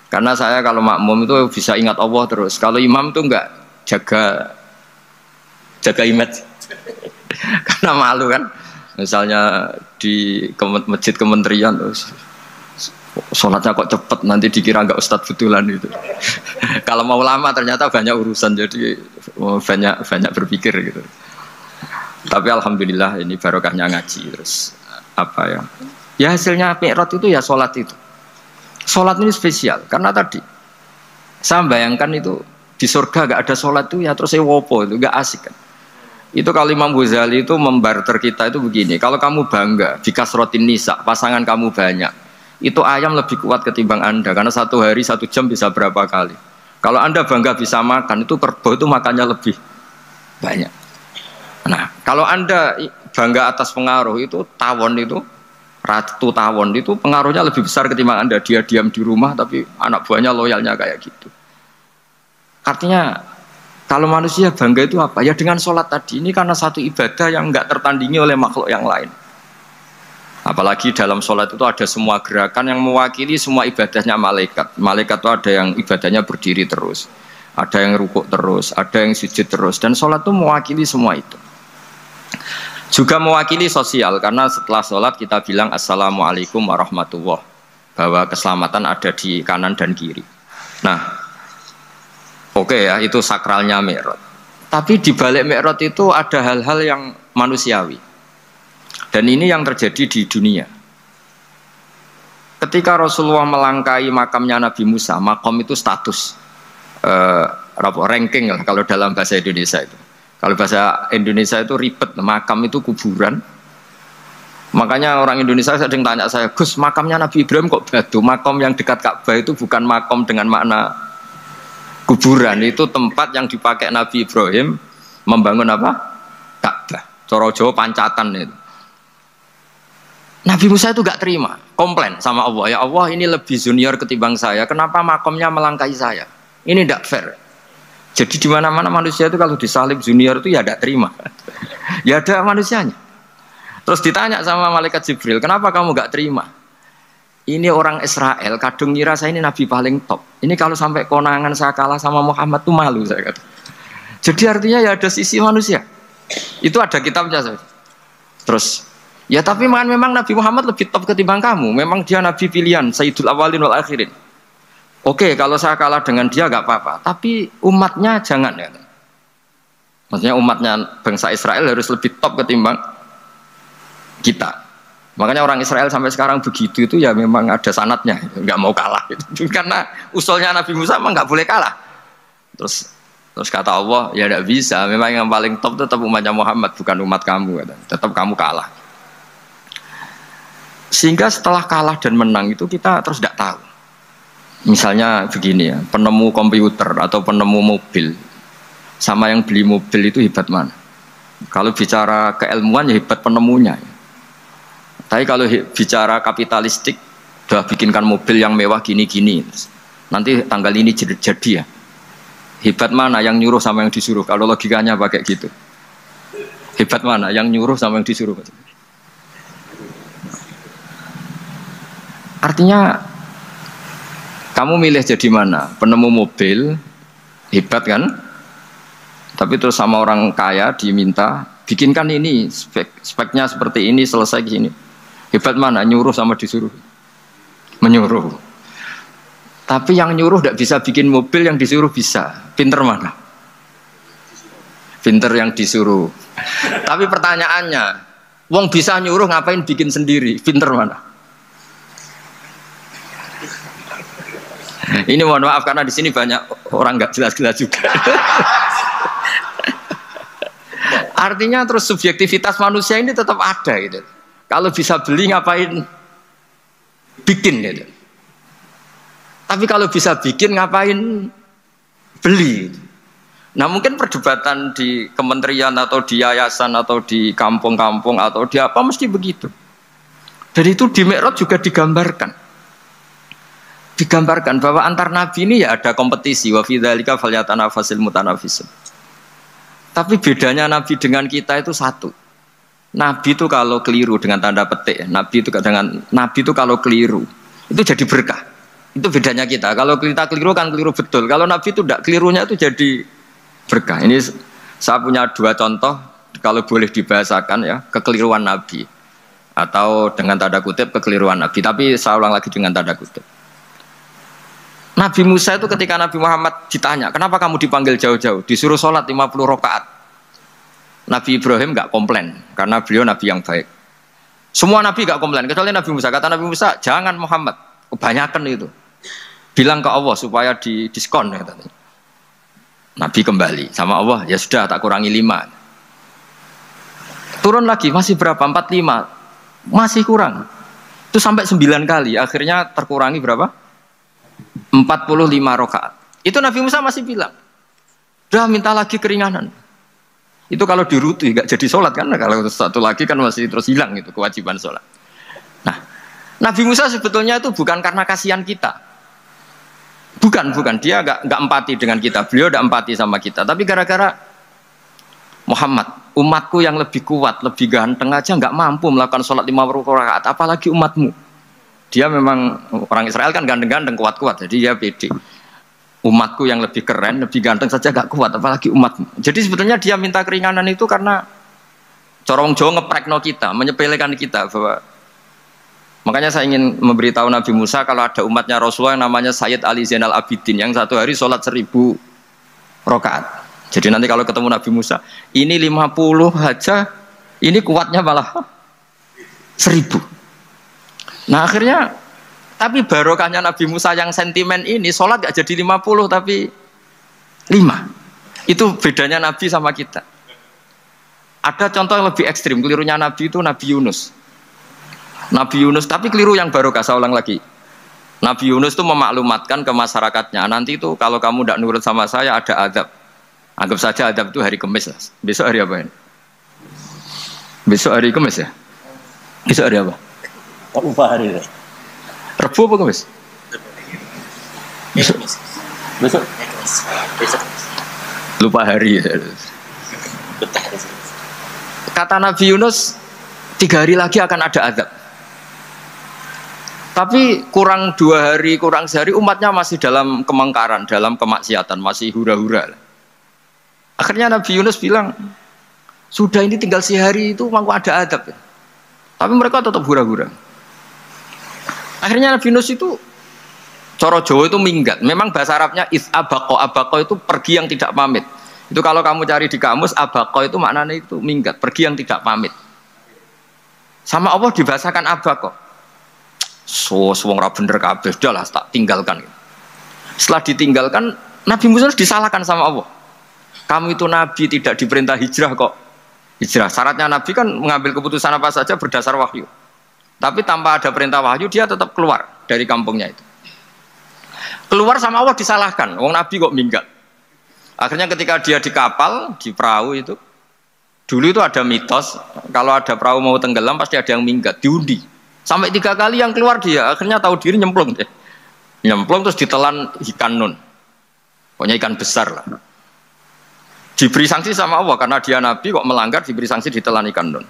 Karena saya kalau makmum itu bisa ingat Allah terus. Kalau imam itu enggak jaga image. Karena malu kan. Misalnya di masjid kementerian terus sholatnya kok cepet nanti dikira enggak ustadz betulan itu. Kalau mau lama ternyata banyak urusan jadi banyak berpikir gitu. Tapi alhamdulillah ini barokahnya ngaji terus apa ya? Ya hasilnya mi'raj itu ya sholat itu. Sholat ini spesial karena tadi saya bayangkan itu di surga gak ada sholat itu ya terus wopo itu gak asik kan. Itu kalau Imam Ghazali itu membarter kita itu begini. Kalau kamu bangga bikasrotin nisa pasangan kamu banyak, itu ayam lebih kuat ketimbang Anda karena 1 hari 1 jam bisa berapa kali. Kalau Anda bangga bisa makan itu kerbau itu makannya lebih banyak. Nah, kalau Anda bangga atas pengaruh itu tawon itu, ratu tawon itu pengaruhnya lebih besar ketimbang Anda. Dia diam di rumah tapi anak buahnya loyalnya kayak gitu. Artinya kalau manusia bangga itu apa? Ya dengan sholat tadi. Ini karena satu ibadah yang enggak tertandingi oleh makhluk yang lain. Apalagi dalam sholat itu ada semua gerakan yang mewakili semua ibadahnya malaikat. Malaikat itu ada yang ibadahnya berdiri terus, ada yang rukuk terus, ada yang sujud terus. Dan sholat itu mewakili semua itu. Juga mewakili sosial karena setelah sholat kita bilang assalamualaikum warahmatullah, bahwa keselamatan ada di kanan dan kiri. Nah, oke ya itu sakralnya mi'raj. Tapi di balik mi'raj itu ada hal-hal yang manusiawi. Dan ini yang terjadi di dunia. Ketika Rasulullah melangkai makamnya Nabi Musa, makam itu status ranking lah kalau dalam bahasa Indonesia itu. Kalau bahasa Indonesia itu ribet, makam itu kuburan. Makanya orang Indonesia sering tanya saya, Gus, makamnya Nabi Ibrahim kok batu? Makam yang dekat Ka'bah itu bukan makam dengan makna Kuburan itu tempat yang dipakai Nabi Ibrahim membangun apa? Ka'bah. Cara Jawa pancatan itu. Nabi Musa itu gak terima, komplain sama Allah. Ya Allah, ini lebih junior ketimbang saya. Kenapa makomnya melangkahi saya? Ini tidak fair. Jadi di mana-mana manusia itu kalau disalib junior itu ya tidak terima. Ya ada manusianya. Terus ditanya sama malaikat Jibril, kenapa kamu gak terima? Ini orang Israel, kadung ngira saya ini nabi paling top. Ini kalau sampai konangan saya kalah sama Muhammad tuh malu saya kata. Jadi artinya ya ada sisi manusia. Itu ada kitabnya saya. Terus ya tapi memang Nabi Muhammad lebih top ketimbang kamu. Memang dia Nabi pilihan, Sayyidul Awalin wal Akhirin. Oke, kalau saya kalah dengan dia gak apa-apa. Tapi umatnya jangan ya. Maksudnya umatnya bangsa Israel harus lebih top ketimbang kita. Makanya orang Israel sampai sekarang begitu itu ya memang ada sanatnya. Gak mau kalah. Gitu. Karena usulnya Nabi Musa memang gak boleh kalah. Terus kata Allah, ya tidak bisa. Memang yang paling top tetap umatnya Muhammad, bukan umat kamu. Tetap kamu kalah. Sehingga setelah kalah dan menang itu kita terus tidak tahu. Misalnya begini ya, penemu komputer atau penemu mobil sama yang beli mobil itu hebat mana? Kalau bicara keilmuan ya hebat penemunya. Tapi kalau bicara kapitalistik, udah bikinkan mobil yang mewah gini-gini, nanti tanggal ini jadi ya. Hebat mana yang nyuruh sama yang disuruh? Kalau logikanya pakai gitu. Hebat mana yang nyuruh sama yang disuruh? Artinya kamu milih jadi mana? Penemu mobil, hebat kan? Tapi terus sama orang kaya diminta, bikinkan ini, speknya seperti ini, selesai gini. Hebat mana? Nyuruh sama disuruh? Menyuruh. Tapi yang nyuruh tidak bisa bikin mobil, yang disuruh bisa. Pinter mana? Pinter yang disuruh. Tapi pertanyaannya, wong bisa nyuruh ngapain bikin sendiri? Pinter mana? Ini mohon maaf karena di sini banyak orang nggak jelas-jelas juga. Artinya terus subjektivitas manusia ini tetap ada gitu. Kalau bisa beli ngapain bikin gitu. Tapi kalau bisa bikin ngapain beli. Nah mungkin perdebatan di kementerian atau di yayasan atau di kampung-kampung atau di apa mesti begitu. Dari itu di Mi'raj juga digambarkan bahwa antar nabi ini ya ada kompetisi, wa fi dzalika falyatanafasil mutanafisun. Tapi bedanya nabi dengan kita itu satu. Nabi itu kalau keliru dengan tanda petik, nabi itu kalau keliru itu jadi berkah. Itu bedanya kita. Kalau kita keliru kan keliru betul. Kalau nabi itu tidak, kelirunya itu jadi berkah. Ini saya punya dua contoh kalau boleh dibahasakan ya, kekeliruan nabi atau dengan tanda kutip kekeliruan nabi. Tapi saya ulang lagi dengan tanda kutip. Nabi Musa itu ketika Nabi Muhammad ditanya, kenapa kamu dipanggil jauh-jauh? Disuruh sholat 50 rakaat. Nabi Ibrahim nggak komplain, karena beliau Nabi yang baik. Semua Nabi nggak komplain, kecuali Nabi Musa. Kata Nabi Musa, jangan Muhammad, kebanyakan itu. Bilang ke Allah supaya di diskon. Katanya. Nabi kembali sama Allah, ya sudah tak kurangi 5. Turun lagi, masih berapa? 45. Masih kurang. Itu sampai 9 kali, akhirnya terkurangi berapa? 45 rakaat. Itu Nabi Musa masih bilang, udah minta lagi keringanan. Itu kalau diruti nggak jadi sholat kan? Kalau satu lagi kan masih terus hilang itu kewajiban sholat. Nah, Nabi Musa sebetulnya itu bukan karena kasihan kita, bukan dia nggak empati dengan kita. Beliau udah empati sama kita, tapi gara-gara Muhammad, umatku yang lebih kuat, lebih ganteng aja nggak mampu melakukan sholat 50 rakaat, apalagi umatmu. Dia memang orang Israel kan ganteng-ganteng, kuat-kuat, jadi dia pede. Umatku yang lebih keren, lebih ganteng saja gak kuat, apalagi umatmu. Jadi sebetulnya dia minta keringanan itu karena corong Jawa ngeprekno kita, menyepelekan kita bahwa. Makanya saya ingin memberitahu Nabi Musa kalau ada umatnya Rasulullah yang namanya Sayyid Ali Zainal Abidin yang satu hari sholat 1000 rakaat. Jadi nanti kalau ketemu Nabi Musa, ini 50 aja, ini kuatnya malah 1000. Nah akhirnya, tapi barokahnya Nabi Musa yang sentimen ini, sholat gak jadi 50 tapi 5. Itu bedanya Nabi sama kita. Ada contoh yang lebih ekstrim, kelirunya Nabi itu Nabi Yunus. Nabi Yunus, tapi keliru yang barokah, saya ulang lagi. Nabi Yunus itu memaklumatkan ke masyarakatnya, nanti itu kalau kamu tidak nurut sama saya ada azab. Anggap saja azab itu hari Kamis lah. Besok hari apa ini? Besok hari Kamis ya? Besok hari apa? Kok lupa hari itu? Rebu apa Kamis? Besok. Besok. Besok. Lupa hari ya. Kata Nabi Yunus, 3 hari lagi akan ada azab. Tapi kurang 2 hari, kurang sehari umatnya masih dalam kemungkaran, dalam kemaksiatan, masih hura-hura. Akhirnya Nabi Yunus bilang, sudah ini tinggal sehari itu mau ada azab. Tapi mereka tetap hura-hura. Akhirnya Nabi Yunus itu, coro Jawa itu minggat. Memang bahasa Arabnya abako itu pergi yang tidak pamit. Itu kalau kamu cari di kamus, abako itu maknanya itu minggat, pergi yang tidak pamit. Sama Allah dibahasakan abako. So, wong ra bener kabeh, udahlah tak tinggalkan. Setelah ditinggalkan, Nabi Musa disalahkan sama Allah. Kamu itu Nabi tidak diperintah hijrah kok. Hijrah, syaratnya Nabi kan mengambil keputusan apa saja berdasar wahyu. Tapi tanpa ada perintah wahyu, dia tetap keluar dari kampungnya itu. Keluar sama Allah disalahkan, wong Nabi kok minggat. Akhirnya ketika dia di kapal, di perahu itu, dulu itu ada mitos, kalau ada perahu mau tenggelam pasti ada yang minggat, diundi. Sampai 3 kali yang keluar dia, akhirnya tahu diri nyemplung deh. Nyemplung terus ditelan ikan nun. Pokoknya ikan besar lah. Diberi sanksi sama Allah, karena dia Nabi kok melanggar, diberi sanksi ditelan ikan nun.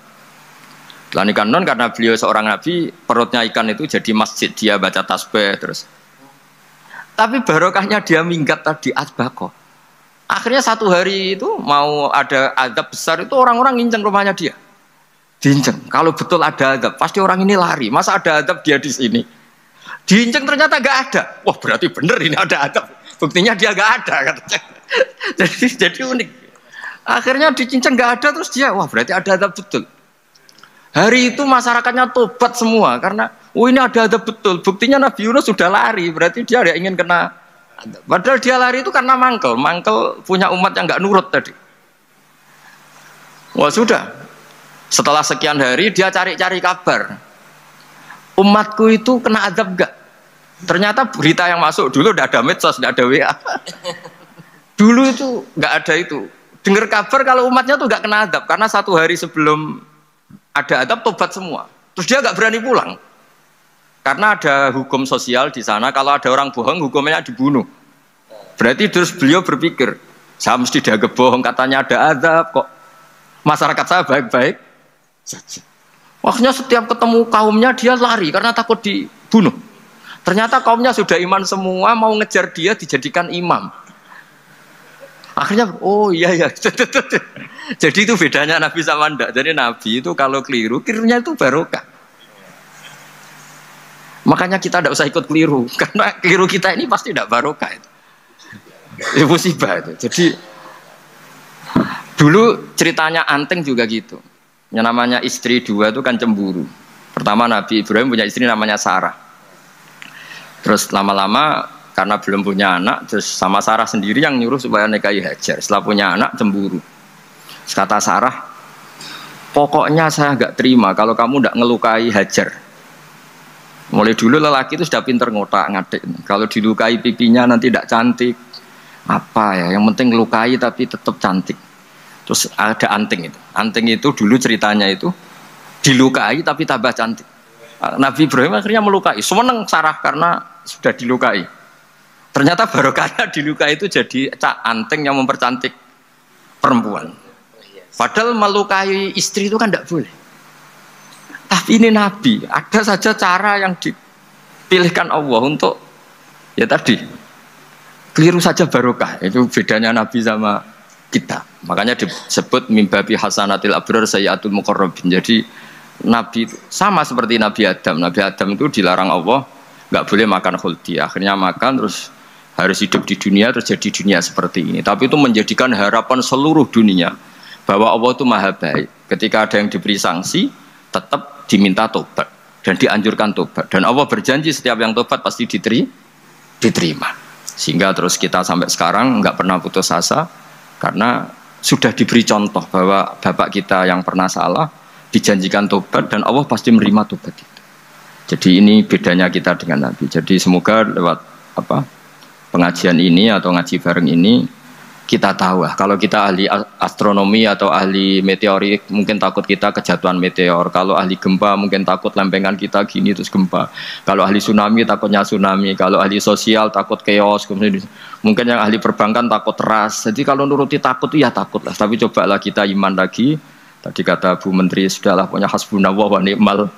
Telan ikan nun karena beliau seorang Nabi, perutnya ikan itu jadi masjid, dia baca tasbih terus. Tapi barokahnya dia minggat tadi asbaqo. Akhirnya 1 hari itu mau ada azab besar itu orang-orang nginceng rumahnya dia. Diinceng. Kalau betul ada azab, pasti orang ini lari. Masa ada azab dia di sini? Diinceng ternyata nggak ada. Wah berarti bener ini ada azab. Buktinya dia nggak ada katanya. jadi unik. Akhirnya dicinceng nggak ada terus dia, wah berarti ada azab betul. Hari itu masyarakatnya tobat semua karena, oh ini ada azab betul. Buktinya Nabi Yunus sudah lari, berarti dia ada ingin kena. Padahal dia lari itu karena mangkel punya umat yang nggak nurut tadi. Wah sudah. Setelah sekian hari dia cari-cari kabar. Umatku itu kena azab enggak? Ternyata berita yang masuk dulu tidak ada medsos, tidak ada WA. Dulu itu enggak ada itu. Dengar kabar kalau umatnya tuh enggak kena azab karena 1 hari sebelum ada azab tobat semua. Terus dia enggak berani pulang. Karena ada hukum sosial di sana, kalau ada orang bohong hukumnya dibunuh. Berarti terus beliau berpikir, saya mesti dianggap bohong katanya ada azab kok. Masyarakat saya baik-baik saja. Akhirnya setiap ketemu kaumnya dia lari karena takut dibunuh. Ternyata kaumnya sudah iman semua, mau ngejar dia dijadikan imam. Akhirnya oh iya ya. Jadi itu bedanya Nabi sama ndak. Jadi Nabi itu kalau kelirunya itu barokah. Makanya kita tidak usah ikut keliru karena keliru kita ini pasti tidak barokah itu. Ya, musibah itu. Jadi dulu ceritanya Anteng juga gitu. Yang namanya istri 2 itu kan cemburu. Pertama Nabi Ibrahim punya istri namanya Sarah. Terus lama-lama karena belum punya anak, terus sama Sarah sendiri yang nyuruh supaya nikahi Hajar. Setelah punya anak cemburu. Terus kata Sarah, pokoknya saya nggak terima kalau kamu nggak ngelukai Hajar. Mulai dulu lelaki itu sudah pinter ngotak-ngatik. Kalau dilukai pipinya nanti tidak cantik. Apa ya? Yang penting ngelukai tapi tetap cantik. Terus ada Anting itu. Anting itu dulu ceritanya itu dilukai tapi tambah cantik. Nabi Ibrahim akhirnya melukai. Seneng Sarah karena sudah dilukai. Ternyata barokahnya dilukai itu jadi Anting yang mempercantik perempuan. Padahal melukai istri itu kan tidak boleh. Tapi ini Nabi, ada saja cara yang dipilihkan Allah untuk ya tadi keliru saja barokah. Itu bedanya Nabi sama kita. Makanya disebut mimbabi hasanatil abrar sayyatul muqarrabin. Jadi Nabi itu sama seperti Nabi Adam. Nabi Adam itu dilarang Allah nggak boleh makan khuldi. Akhirnya makan terus harus hidup di dunia terus jadi dunia seperti ini. Tapi itu menjadikan harapan seluruh dunia bahwa Allah itu maha baik. Ketika ada yang diberi sanksi tetap diminta tobat dan dianjurkan tobat. Dan Allah berjanji setiap yang tobat pasti diterima. Sehingga terus kita sampai sekarang nggak pernah putus asa karena sudah diberi contoh bahwa bapak kita yang pernah salah dijanjikan tobat dan Allah pasti menerima tobat itu. Jadi ini bedanya kita dengan Nabi. Jadi semoga lewat pengajian ini atau ngaji bareng ini kita tahu kalau kita ahli astronomi atau ahli meteorik mungkin takut kita kejatuhan meteor. Kalau ahli gempa mungkin takut lempengan kita gini terus gempa. Kalau ahli tsunami takutnya tsunami. Kalau ahli sosial takut chaos. Mungkin yang ahli perbankan takut ras. Jadi kalau nuruti takut ya takutlah. Tapi cobalah kita iman lagi. Tadi kata Bu Menteri sudahlah punya hasbunallah wa ni'mal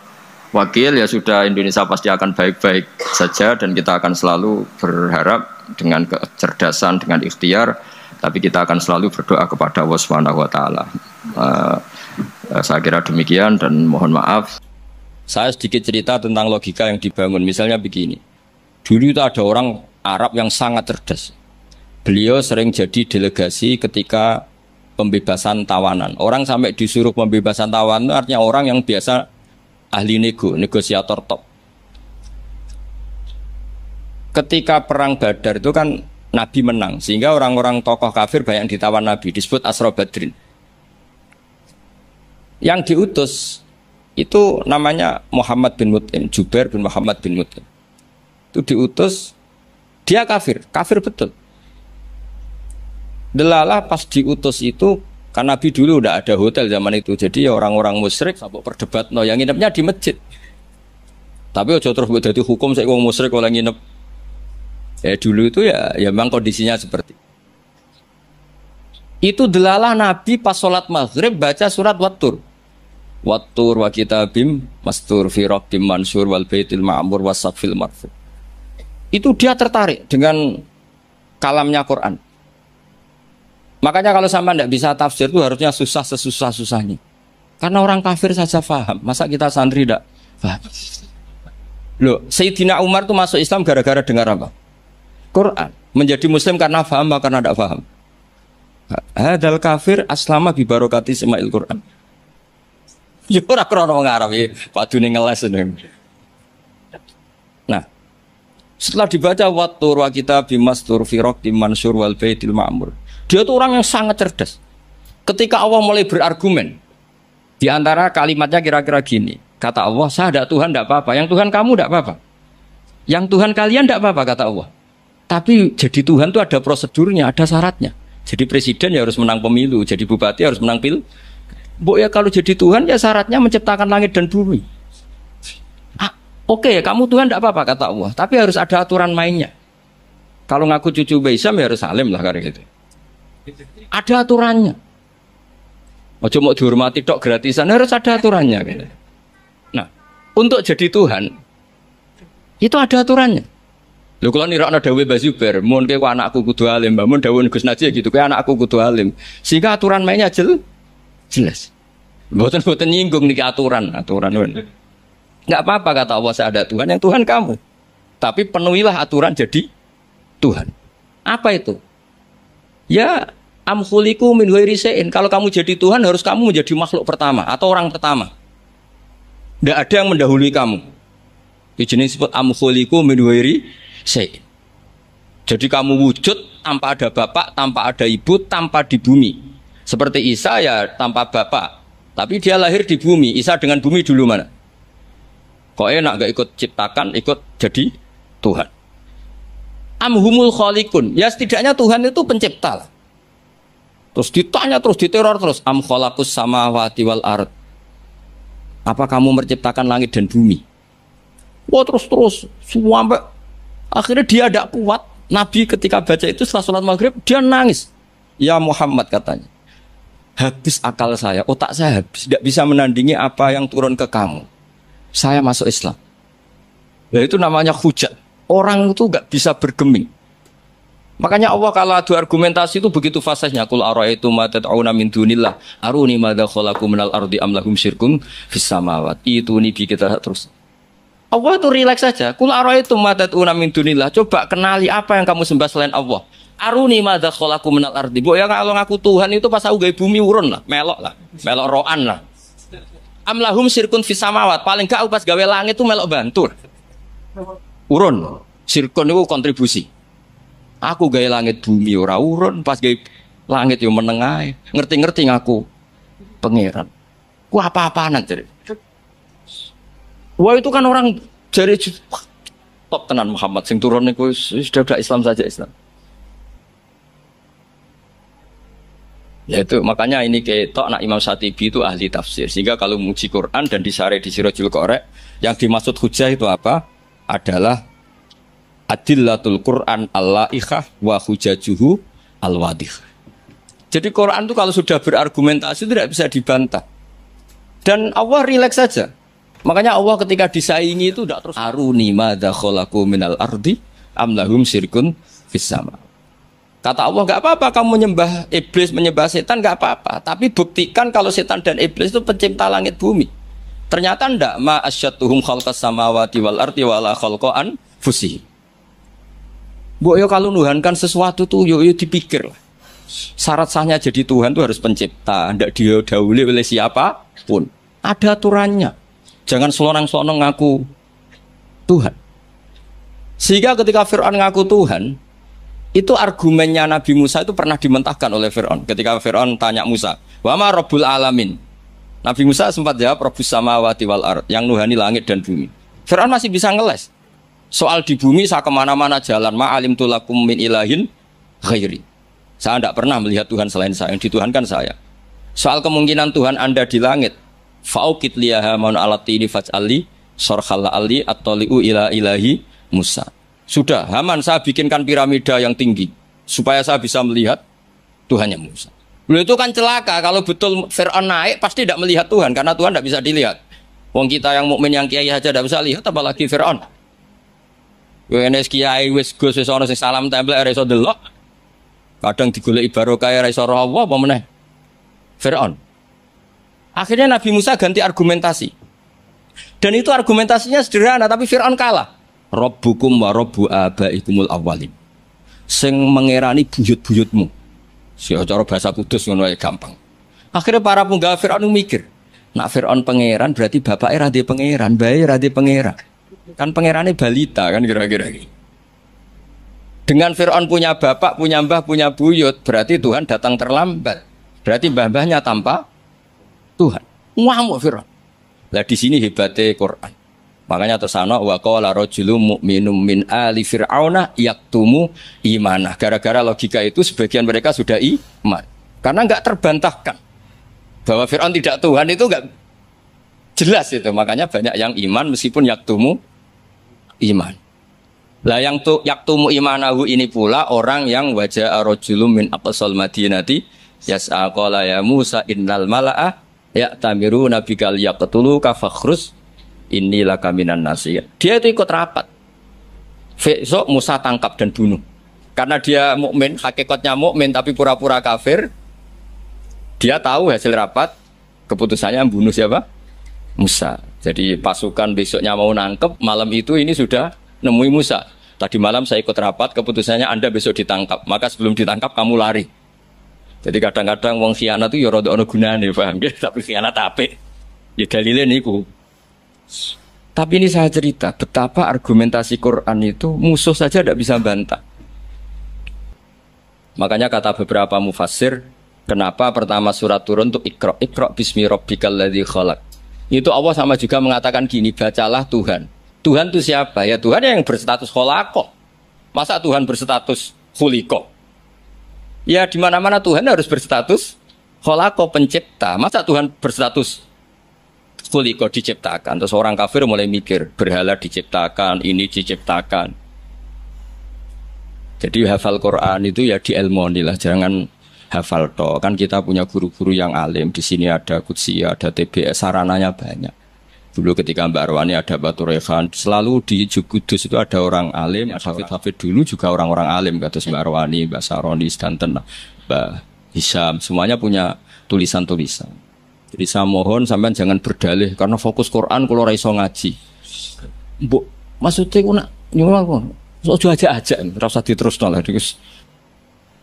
wakil, ya sudah, Indonesia pasti akan baik-baik saja dan kita akan selalu berharap dengan kecerdasan, dengan ikhtiar, tapi kita akan selalu berdoa kepada Allah Subhanahu wa taala. Saya kira demikian dan mohon maaf. Saya sedikit cerita tentang logika yang dibangun. Misalnya begini. Dulu itu ada orang Arab yang sangat cerdas. Beliau sering jadi delegasi ketika pembebasan tawanan. Orang sampai disuruh pembebasan tawanan itu artinya orang yang biasa ahli negosiator top. Ketika perang Badar itu kan Nabi menang, sehingga orang-orang tokoh kafir banyak ditawan Nabi, disebut Asra Badrin. Yang diutus itu namanya Muhammad bin Mut'im, Jubair bin Muhammad bin Mut'im. Itu diutus, dia kafir betul. Delalah pas diutus itu, kan Nabi dulu udah ada hotel zaman itu, jadi orang-orang musyrik sampai perdebat, yang nginepnya di masjid. Tapi ojo terus buat jadi hukum saya ngomong musyrik kalau nginep. Dulu itu ya memang kondisinya seperti itu. Delalah Nabi pas sholat maghrib baca surat Wattur wa kitabim mastur fi rabbim mansur wal baitil ma'mur wasaqfil marfu. Itu dia tertarik dengan kalamnya Quran. Makanya kalau sampai tidak bisa tafsir itu harusnya susah sesusah-susahnya. Karena orang kafir saja paham. Masa kita santri tidak paham? Loh, Sayyidina Umar itu masuk Islam gara-gara dengar apa? Quran. Menjadi muslim karena paham atau karena tidak paham? Hadal kafir aslama bi barokati sema'il Quran. Ya ora krono wong Arab iki, padune ngeles. Nah, setelah dibaca Wattur wa kitabim mastur fi rabbim mansur wal baitil ma'mur. Dia itu orang yang sangat cerdas. Ketika Allah mulai berargumen, di antara kalimatnya kira-kira gini, kata Allah, saya ada Tuhan tidak apa-apa, yang Tuhan kamu tidak apa-apa, yang Tuhan kalian tidak apa-apa, kata Allah. Tapi jadi Tuhan itu ada prosedurnya, ada syaratnya. Jadi presiden ya harus menang pemilu, jadi bupati harus menang pil. Ya kalau jadi Tuhan ya syaratnya menciptakan langit dan bumi. Oke, kamu Tuhan tidak apa-apa, kata Allah, tapi harus ada aturan mainnya. Kalau ngaku cucu Baisam ya harus salim lah kayak gitu. Ada aturannya. Ojo mau dihormati tok gratisan, harus ada aturannya. Nah, untuk jadi Tuhan itu ada aturannya. Lho kalau nirakna dawuh Mbah Zubair, mun kowe anakku kudu alim, mun dawuh Gus Najih gitu, kowe anakku kudu alim. Sehingga aturan mainnya jelas. Mboten nyinggung niki aturan. Enggak apa-apa kata Allah, saya ada Tuhan, yang Tuhan kamu. Tapi penuhilah aturan jadi Tuhan. Apa itu? Ya amkhuliku min ghairi syai'in. Kalau kamu jadi Tuhan harus kamu menjadi makhluk pertama atau orang pertama. Tidak ada yang mendahului kamu. Itu jenis disebut amkhuliku min ghairi syai'in. Jadi kamu wujud tanpa ada bapak, tanpa ada ibu, tanpa di bumi. Seperti Isa ya tanpa bapak, tapi dia lahir di bumi. Isa dengan bumi dulu mana? Kok enak gak ikut ciptakan, ikut jadi Tuhan. Amhumul khaliqun, ya setidaknya Tuhan itu pencipta lah. Terus ditanya, terus diteror terus, am khalaqus samawati wal ard. Apa kamu menciptakan langit dan bumi? Wah terus sampai akhirnya dia tidak kuat. Nabi ketika baca itu setelah sholat maghrib dia nangis. Ya Muhammad katanya, habis akal saya, otak saya habis, tidak bisa menandingi apa yang turun ke kamu. Saya masuk Islam. Ya itu namanya hujat. Orang itu gak bisa bergeming. Makanya Allah kalau adu argumentasi itu begitu fasihnya. Qul ara'aytum ma tad'una min dunillah aruni madza khalaqu minal ardi am lahum syirkun fis samawati. Itu nih kita terus. Allah itu rileks saja. Qul ara'aytum ma tad'una min dunillah. Coba kenali apa yang kamu sembah selain Allah. Aruni madza khalaqu minal ardi. Bu ya kalau ngaku Tuhan itu pas aku gawe bumi urun lah, melok roan lah. Am lahum syirkun fis samawat. Paling gak pas gawe langit itu melok bantur. Urun, sirkon itu kontribusi. Aku gaya langit bumi ora urun, pas gaya langit yo menengah. Ngerti-ngerti ngaku pangeran. Ku apa-apaan jadi. Wah itu kan orang Jari top tenan Muhammad sing turun niku sudah Islam saja Islam. Ya itu makanya ini ketok nak Imam Syatibi itu ahli tafsir sehingga kalau muji Quran dan disare di Sirajul Qorek yang dimaksud hujah itu apa? Adalah adillatul Quran al-la'ikhah wa hujajuhu al-wadih. Jadi Quran itu kalau sudah berargumentasi tidak bisa dibantah. Dan Allah rileks saja. Makanya Allah ketika disaingi itu tidak terus aruni madza khalaqu minal ardi am lahum syirkun fis sama. Kata Allah, enggak apa-apa kamu menyembah iblis, menyembah setan enggak apa-apa, tapi buktikan kalau setan dan iblis itu pencipta langit bumi. Ternyata enggak, ma asyatuhum khalqas samawati wal ardi wala khalqan fusi. Mbok yo kalau nuhankan sesuatu tuh yo dipikir lah. Syarat sahnya jadi Tuhan itu harus pencipta, enggak didahului oleh siapapun. Ada aturannya. Jangan selonang-selonang ngaku Tuhan. Sehingga ketika Fir'aun ngaku Tuhan, itu argumennya Nabi Musa itu pernah dimentahkan oleh Fir'aun. Ketika Fir'aun tanya Musa, wa ma rabbul alamin? Nabi Musa sempat jawab, rabbus samawati wal ard, yang nuhani langit dan bumi. Fir'aun masih bisa ngeles. Soal di bumi saya kemana-mana jalan, ma'alim tulakum min ilahin ghairi. Saya tidak pernah melihat Tuhan selain saya, yang dituhankan saya. Soal kemungkinan Tuhan Anda di langit, fa'ukit liyaha ma'un alatini faj'ali sorkhalla ali at-toli'u ila ilahi Musa. Sudah, Haman saya bikinkan piramida yang tinggi supaya saya bisa melihat Tuhannya Musa. Beliau itu kan celaka kalau betul Fir'aun naik pasti tidak melihat Tuhan karena Tuhan tidak bisa dilihat. Wong kita yang mukmin yang kiai saja tidak bisa lihat apalagi Fir'aun. Wes kiai wis gus wis ana sing salam tempel ora iso delok. Kadang digoleki barokah ora iso roh apa meneh. Fir'aun. Akhirnya Nabi Musa ganti argumentasi. Dan itu argumentasinya sederhana tapi Fir'aun kalah. Rabbukum wa rabbu abaikumul awwalin. Sing mengerani buyut-buyutmu. Cara bahasa kudus ngono ae gampang. Akhirnya para punggawa Fir'aun mikir, nak Fir'aun pangeran berarti bapaknya radhe pangeran, bae radhe pangeran. Kan pangerane balita kan kira-kira gitu. Dengan Fir'aun punya bapak, punya mbah, punya buyut, berarti Tuhan datang terlambat. Berarti mbah-mbahnya tanpa Tuhan. Ngamuk Fir'aun. Lah di sini hebatnya Quran. Makanya tersana wa qala rajulun mu'minun min ali fir'auna yaktumu imanah. Gara-gara logika itu sebagian mereka sudah iman. Karena enggak terbantahkan bahwa Fir'aun tidak Tuhan itu enggak jelas itu. Makanya banyak yang iman meskipun yaktumu iman. Lah yang yaktumu imanahu ini pula orang yang wajah rajulun min aqsal madinati yas'a qala ya Musa innal mala'a ya'tamiruna bikal yaqtuluka fakhrus inilah kaminan nasiyah. Dia itu ikut rapat. Besok Musa tangkap dan bunuh. Karena dia mukmin, hakikatnya mukmin tapi pura-pura kafir. Dia tahu hasil rapat, keputusannya bunuh siapa? Musa. Jadi pasukan besoknya mau nangkep, malam itu ini sudah nemui Musa. Tadi malam saya ikut rapat, keputusannya Anda besok ditangkap. Maka sebelum ditangkap kamu lari. Jadi kadang-kadang wong khianat itu ya rada ana gunane, paham nggih? Tapi khianat apik. Ya dalile niku. Tapi ini saya cerita betapa argumentasi Quran itu musuh saja tidak bisa bantah. Makanya kata beberapa mufassir, kenapa pertama surat turun untuk Iqra bismi rabbikal ladzi khalaq. Itu Allah sama juga mengatakan gini, bacalah Tuhan. Tuhan itu siapa? Ya Tuhan yang berstatus khalaqah. Masa Tuhan berstatus khuliqah? Ya di mana-mana Tuhan harus berstatus khalaqah, pencipta. Masa Tuhan berstatus khuliqah, diciptakan? Terus orang kafir mulai mikir, berhala diciptakan, ini diciptakan. Jadi hafal Quran itu ya diilmoni lah, jangan hafal toh. Kan kita punya guru-guru yang alim. Di sini ada Qudsi, ada TBS, sarananya banyak. Dulu ketika Mbak Arwani ada Batu Rehan, selalu di Kudus itu ada orang alim. Hafid-hafid dulu juga orang-orang alim, kata Mbak Arwani, Mbak Saroni, Stanten, Mbak Hisham, semuanya punya tulisan-tulisan. Jadi saya mohon sampean jangan berdalih karena fokus Quran kalau ra iso ngaji. Mbok maksudnya ku nak nyuwun ojo aja-aja ora usah diterusno lah.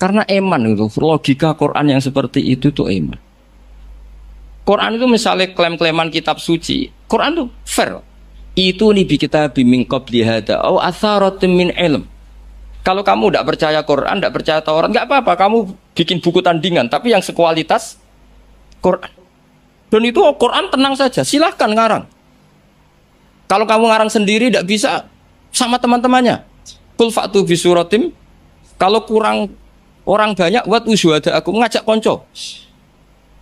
Karena iman itu logika Quran yang seperti itu tuh iman. Quran itu misalnya klaim-klaiman kitab suci. Quran itu fair. Itu nih kita bimbing qabli hada au atharatin min ilm. Kalau kamu tidak percaya Quran, tidak percaya Taurat, nggak apa-apa. Kamu bikin buku tandingan, tapi yang sekualitas Quran. Dan itu Quran tenang saja, silahkan ngarang. Kalau kamu ngarang sendiri tidak bisa sama teman-temannya. Kul fa'tu bi suratim. Kalau kurang orang banyak buat usyuhada aku ngajak konco.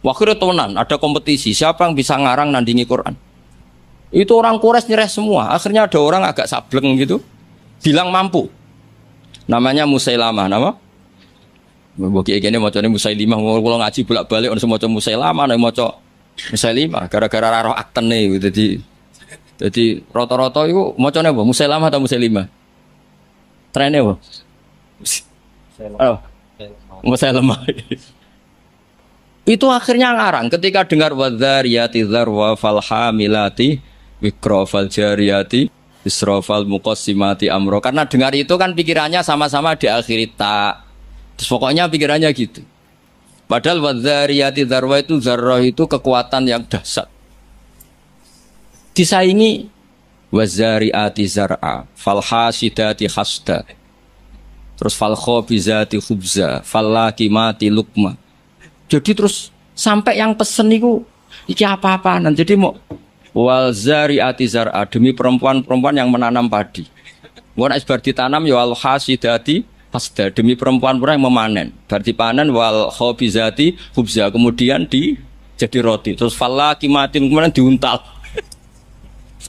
Wakhirnya tonan ada kompetisi siapa yang bisa ngarang nandingi Quran. Itu orang Quraisy nyerah semua. Akhirnya ada orang agak sableng gitu bilang mampu. Namanya Musailamah, nama? Bagi ini macam ini Musailimah. Kalau ngaji bolak-balik orang semua macam Musailamah, nama macam Musailimah. Gara-gara roh akten nih, jadi rata-rata itu macamnya apa? Musailamah atau Musailimah? Trennya apa? Musailamah. Itu akhirnya ngarang. Ketika dengar wadzariyati dzarwa falhamilati wikra faljariyati Isrofal muqassimati amro. Karena dengar itu kan pikirannya sama-sama diakhiri tak. Terus pokoknya pikirannya gitu. Padahal wadzariyati dzarwa itu zarrah itu kekuatan yang dahsyat. Disaingi wazariati zar'a, falhasidati hasda. Terus falkhobizati khubza, fallakimati lukma. Jadi terus sampai yang pesen itu iki apa-apaan. Jadi mau wal zariati zar'a, demi perempuan-perempuan yang menanam padi. Wal isbar ditanam ya wal hasidati hasda, demi perempuan-perempuan yang memanen. Berarti panen wal khobizati khubza, kemudian jadi roti. Terus fallakimati kemudian diuntal.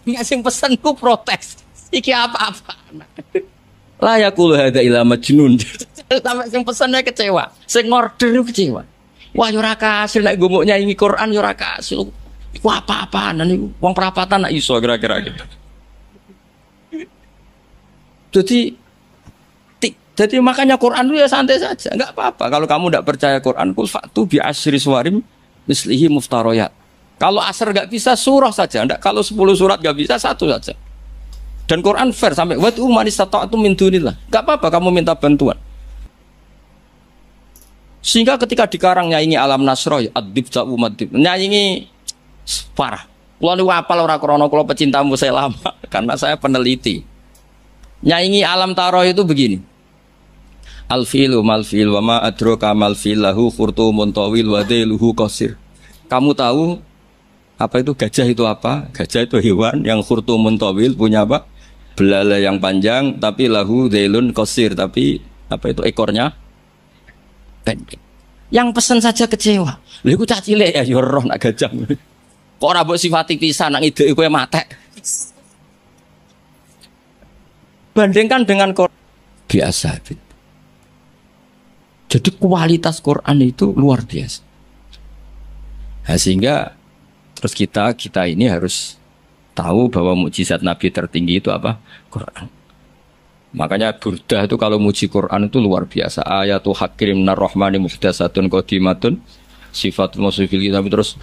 Ngasih pesanku protes. Iki apa-apa. Lah ya kulu hada ila majnun. Sampai sing pesannya kecewa, sing order kecewa. Wah yo ora kasil nek gumuk nyanyi Quran yo ora kasil. Iku apa-apaan niku wong perapatan nak iso kira-kira gitu. Jadi makanya Quran itu ya santai saja, enggak apa-apa. Kalau kamu tidak percaya Quran, kul fa'tu bi asyri suwarim mislihi muftaroyat. Kalau asar nggak bisa surah saja, enggak. Kalau 10 surat nggak bisa satu saja. Dan Quran fair sampai watu manistata'tu min dunillah. Enggak apa-apa kamu minta bantuan. Sehingga ketika dikarang nyanyi alam nasroh, adib ja'u madib, nyanyi parah. Kalau niku apal ora krana kula pecinta Musailamah karena saya peneliti. Nyanyi alam taroh itu begini. Al-filu mal-fil wa ma adraka mal-fil lahu khurtumun tawil wa dailuhu qasir. Kamu tahu apa itu gajah itu apa? Gajah itu hewan yang khurtumun tawil, punya apa? Belalai yang panjang, tapi lahu dailun qasir, tapi apa itu ekornya pendek. Yang pesen saja kecewa. Lha iku cah cilik ya yo roh nak gajah. Kok ora mbok sifati pisan nak ide kowe matek. Bandingkan dengan Quran biasa. Jadi kualitas Quran itu luar biasa. Nah, sehingga terus kita ini harus tahu bahwa mukjizat Nabi tertinggi itu apa? Quran. Makanya Burdah itu kalau muji Quran itu luar biasa. Ayatul hakirim narrahmani muhdatsatun qadimatun sifatul musifil tapi terus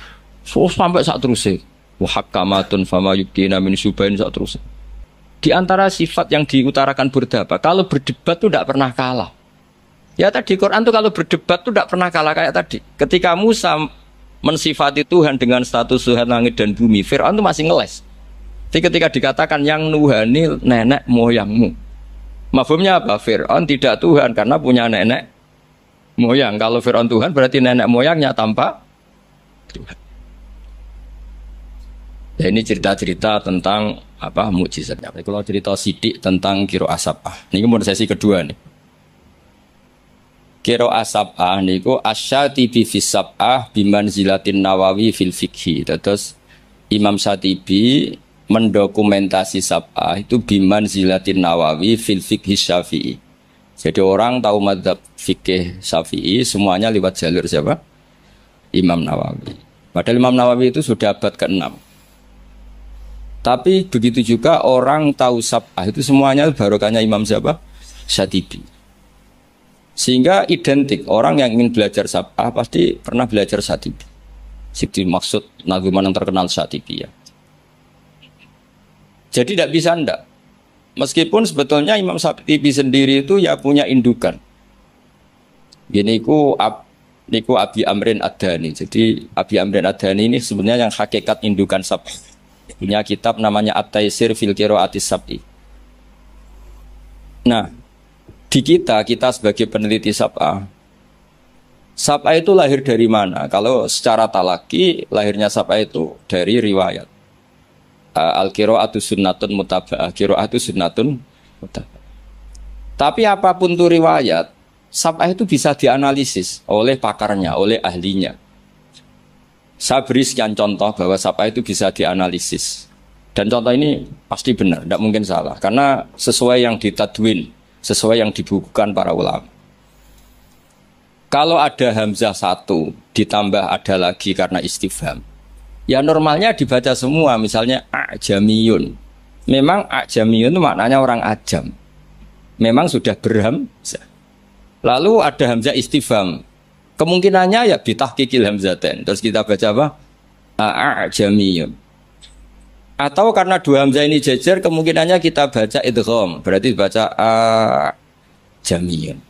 sampai saat terusnya wahakamatun fama yukina min subain saat terusnya. Di antara sifat yang diutarakan Burdah apa? Kalau berdebat itu tidak pernah kalah. Ya tadi Quran itu kalau berdebat itu tidak pernah kalah kayak tadi. Ketika Musa mensifati Tuhan dengan status Tuhan langit dan bumi, Fir'aun itu masih ngeles. Jadi ketika dikatakan yang nuhani nenek moyangmu, mafhumnya apa? Fir'aun tidak Tuhan karena punya nenek moyang. Kalau Fir'aun Tuhan berarti nenek moyangnya tanpa Tuhan. Ya, ini cerita-cerita tentang apa mukjizatnya. Kalau cerita sidik tentang kiro asapah. Ini kemudian sesi kedua nih. Kiro asapah niku asyatibi fis sab'ah bimanzilatin Nawawi fil fikhi. Terus Imam Syatibi mendokumentasi sab'ah itu bimanzilatin Nawawi fil fikhi Syafi'i. Jadi orang tahu mazhab fikih Syafi'i semuanya lewat jalur siapa? Imam Nawawi. Padahal Imam Nawawi itu sudah abad ke-6. Tapi begitu juga orang tahu sab'ah itu semuanya barokahnya Imam siapa? Syatibi. Sehingga identik orang yang ingin belajar sab'ah pasti pernah belajar Syatibi. Syatibi maksud nazuman yang terkenal Syatibi ya. Jadi tidak bisa ndak. Meskipun sebetulnya Imam Syatibi sendiri itu ya punya indukan. Gini niku Abi Amrin Ad-Dani. Jadi Abi Amrin Ad-Dani ini sebenarnya yang hakikat indukan sab'ah. Punya kitab namanya At-Taisir fil Qiraatis Sab'i. Nah, di kita sebagai peneliti sab'ah itu lahir dari mana? Kalau secara talaki lahirnya sab'ah itu dari riwayat. Al-qiraatu sunnatun mutaba'ah, qiraatu sunnatun mutaba'ah. Tapi apapun tuh riwayat, sab'ah itu bisa dianalisis oleh pakarnya, oleh ahlinya. Saya beri sekian contoh bahwa sab'ah itu bisa dianalisis. Dan contoh ini pasti benar, tidak mungkin salah. Karena sesuai yang ditadwin, sesuai yang dibukukan para ulama. Kalau ada hamzah satu, ditambah ada lagi karena istifham. Ya normalnya dibaca semua, misalnya a'jamiyun. Memang a'jamiyun itu maknanya orang ajam. Memang sudah berhamzah. Lalu ada hamzah istifham. Kemungkinannya ya bitahqiqil hamzatain. Terus kita baca apa? A'jamiyun. Atau karena dua hamzah ini jejer, kemungkinannya kita baca idgham. Berarti baca a'jamiyun.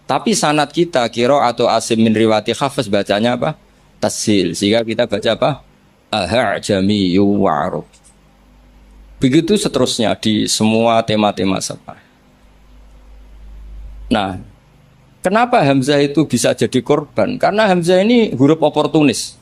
Tapi sanad kita kira atau asim min riwati hafs bacanya apa? Tasil. Sehingga kita baca apa? A'jamiyyu wa'arab. Begitu seterusnya di semua tema-tema sab'ah. Nah, kenapa hamzah itu bisa jadi korban? Karena hamzah ini huruf oportunis.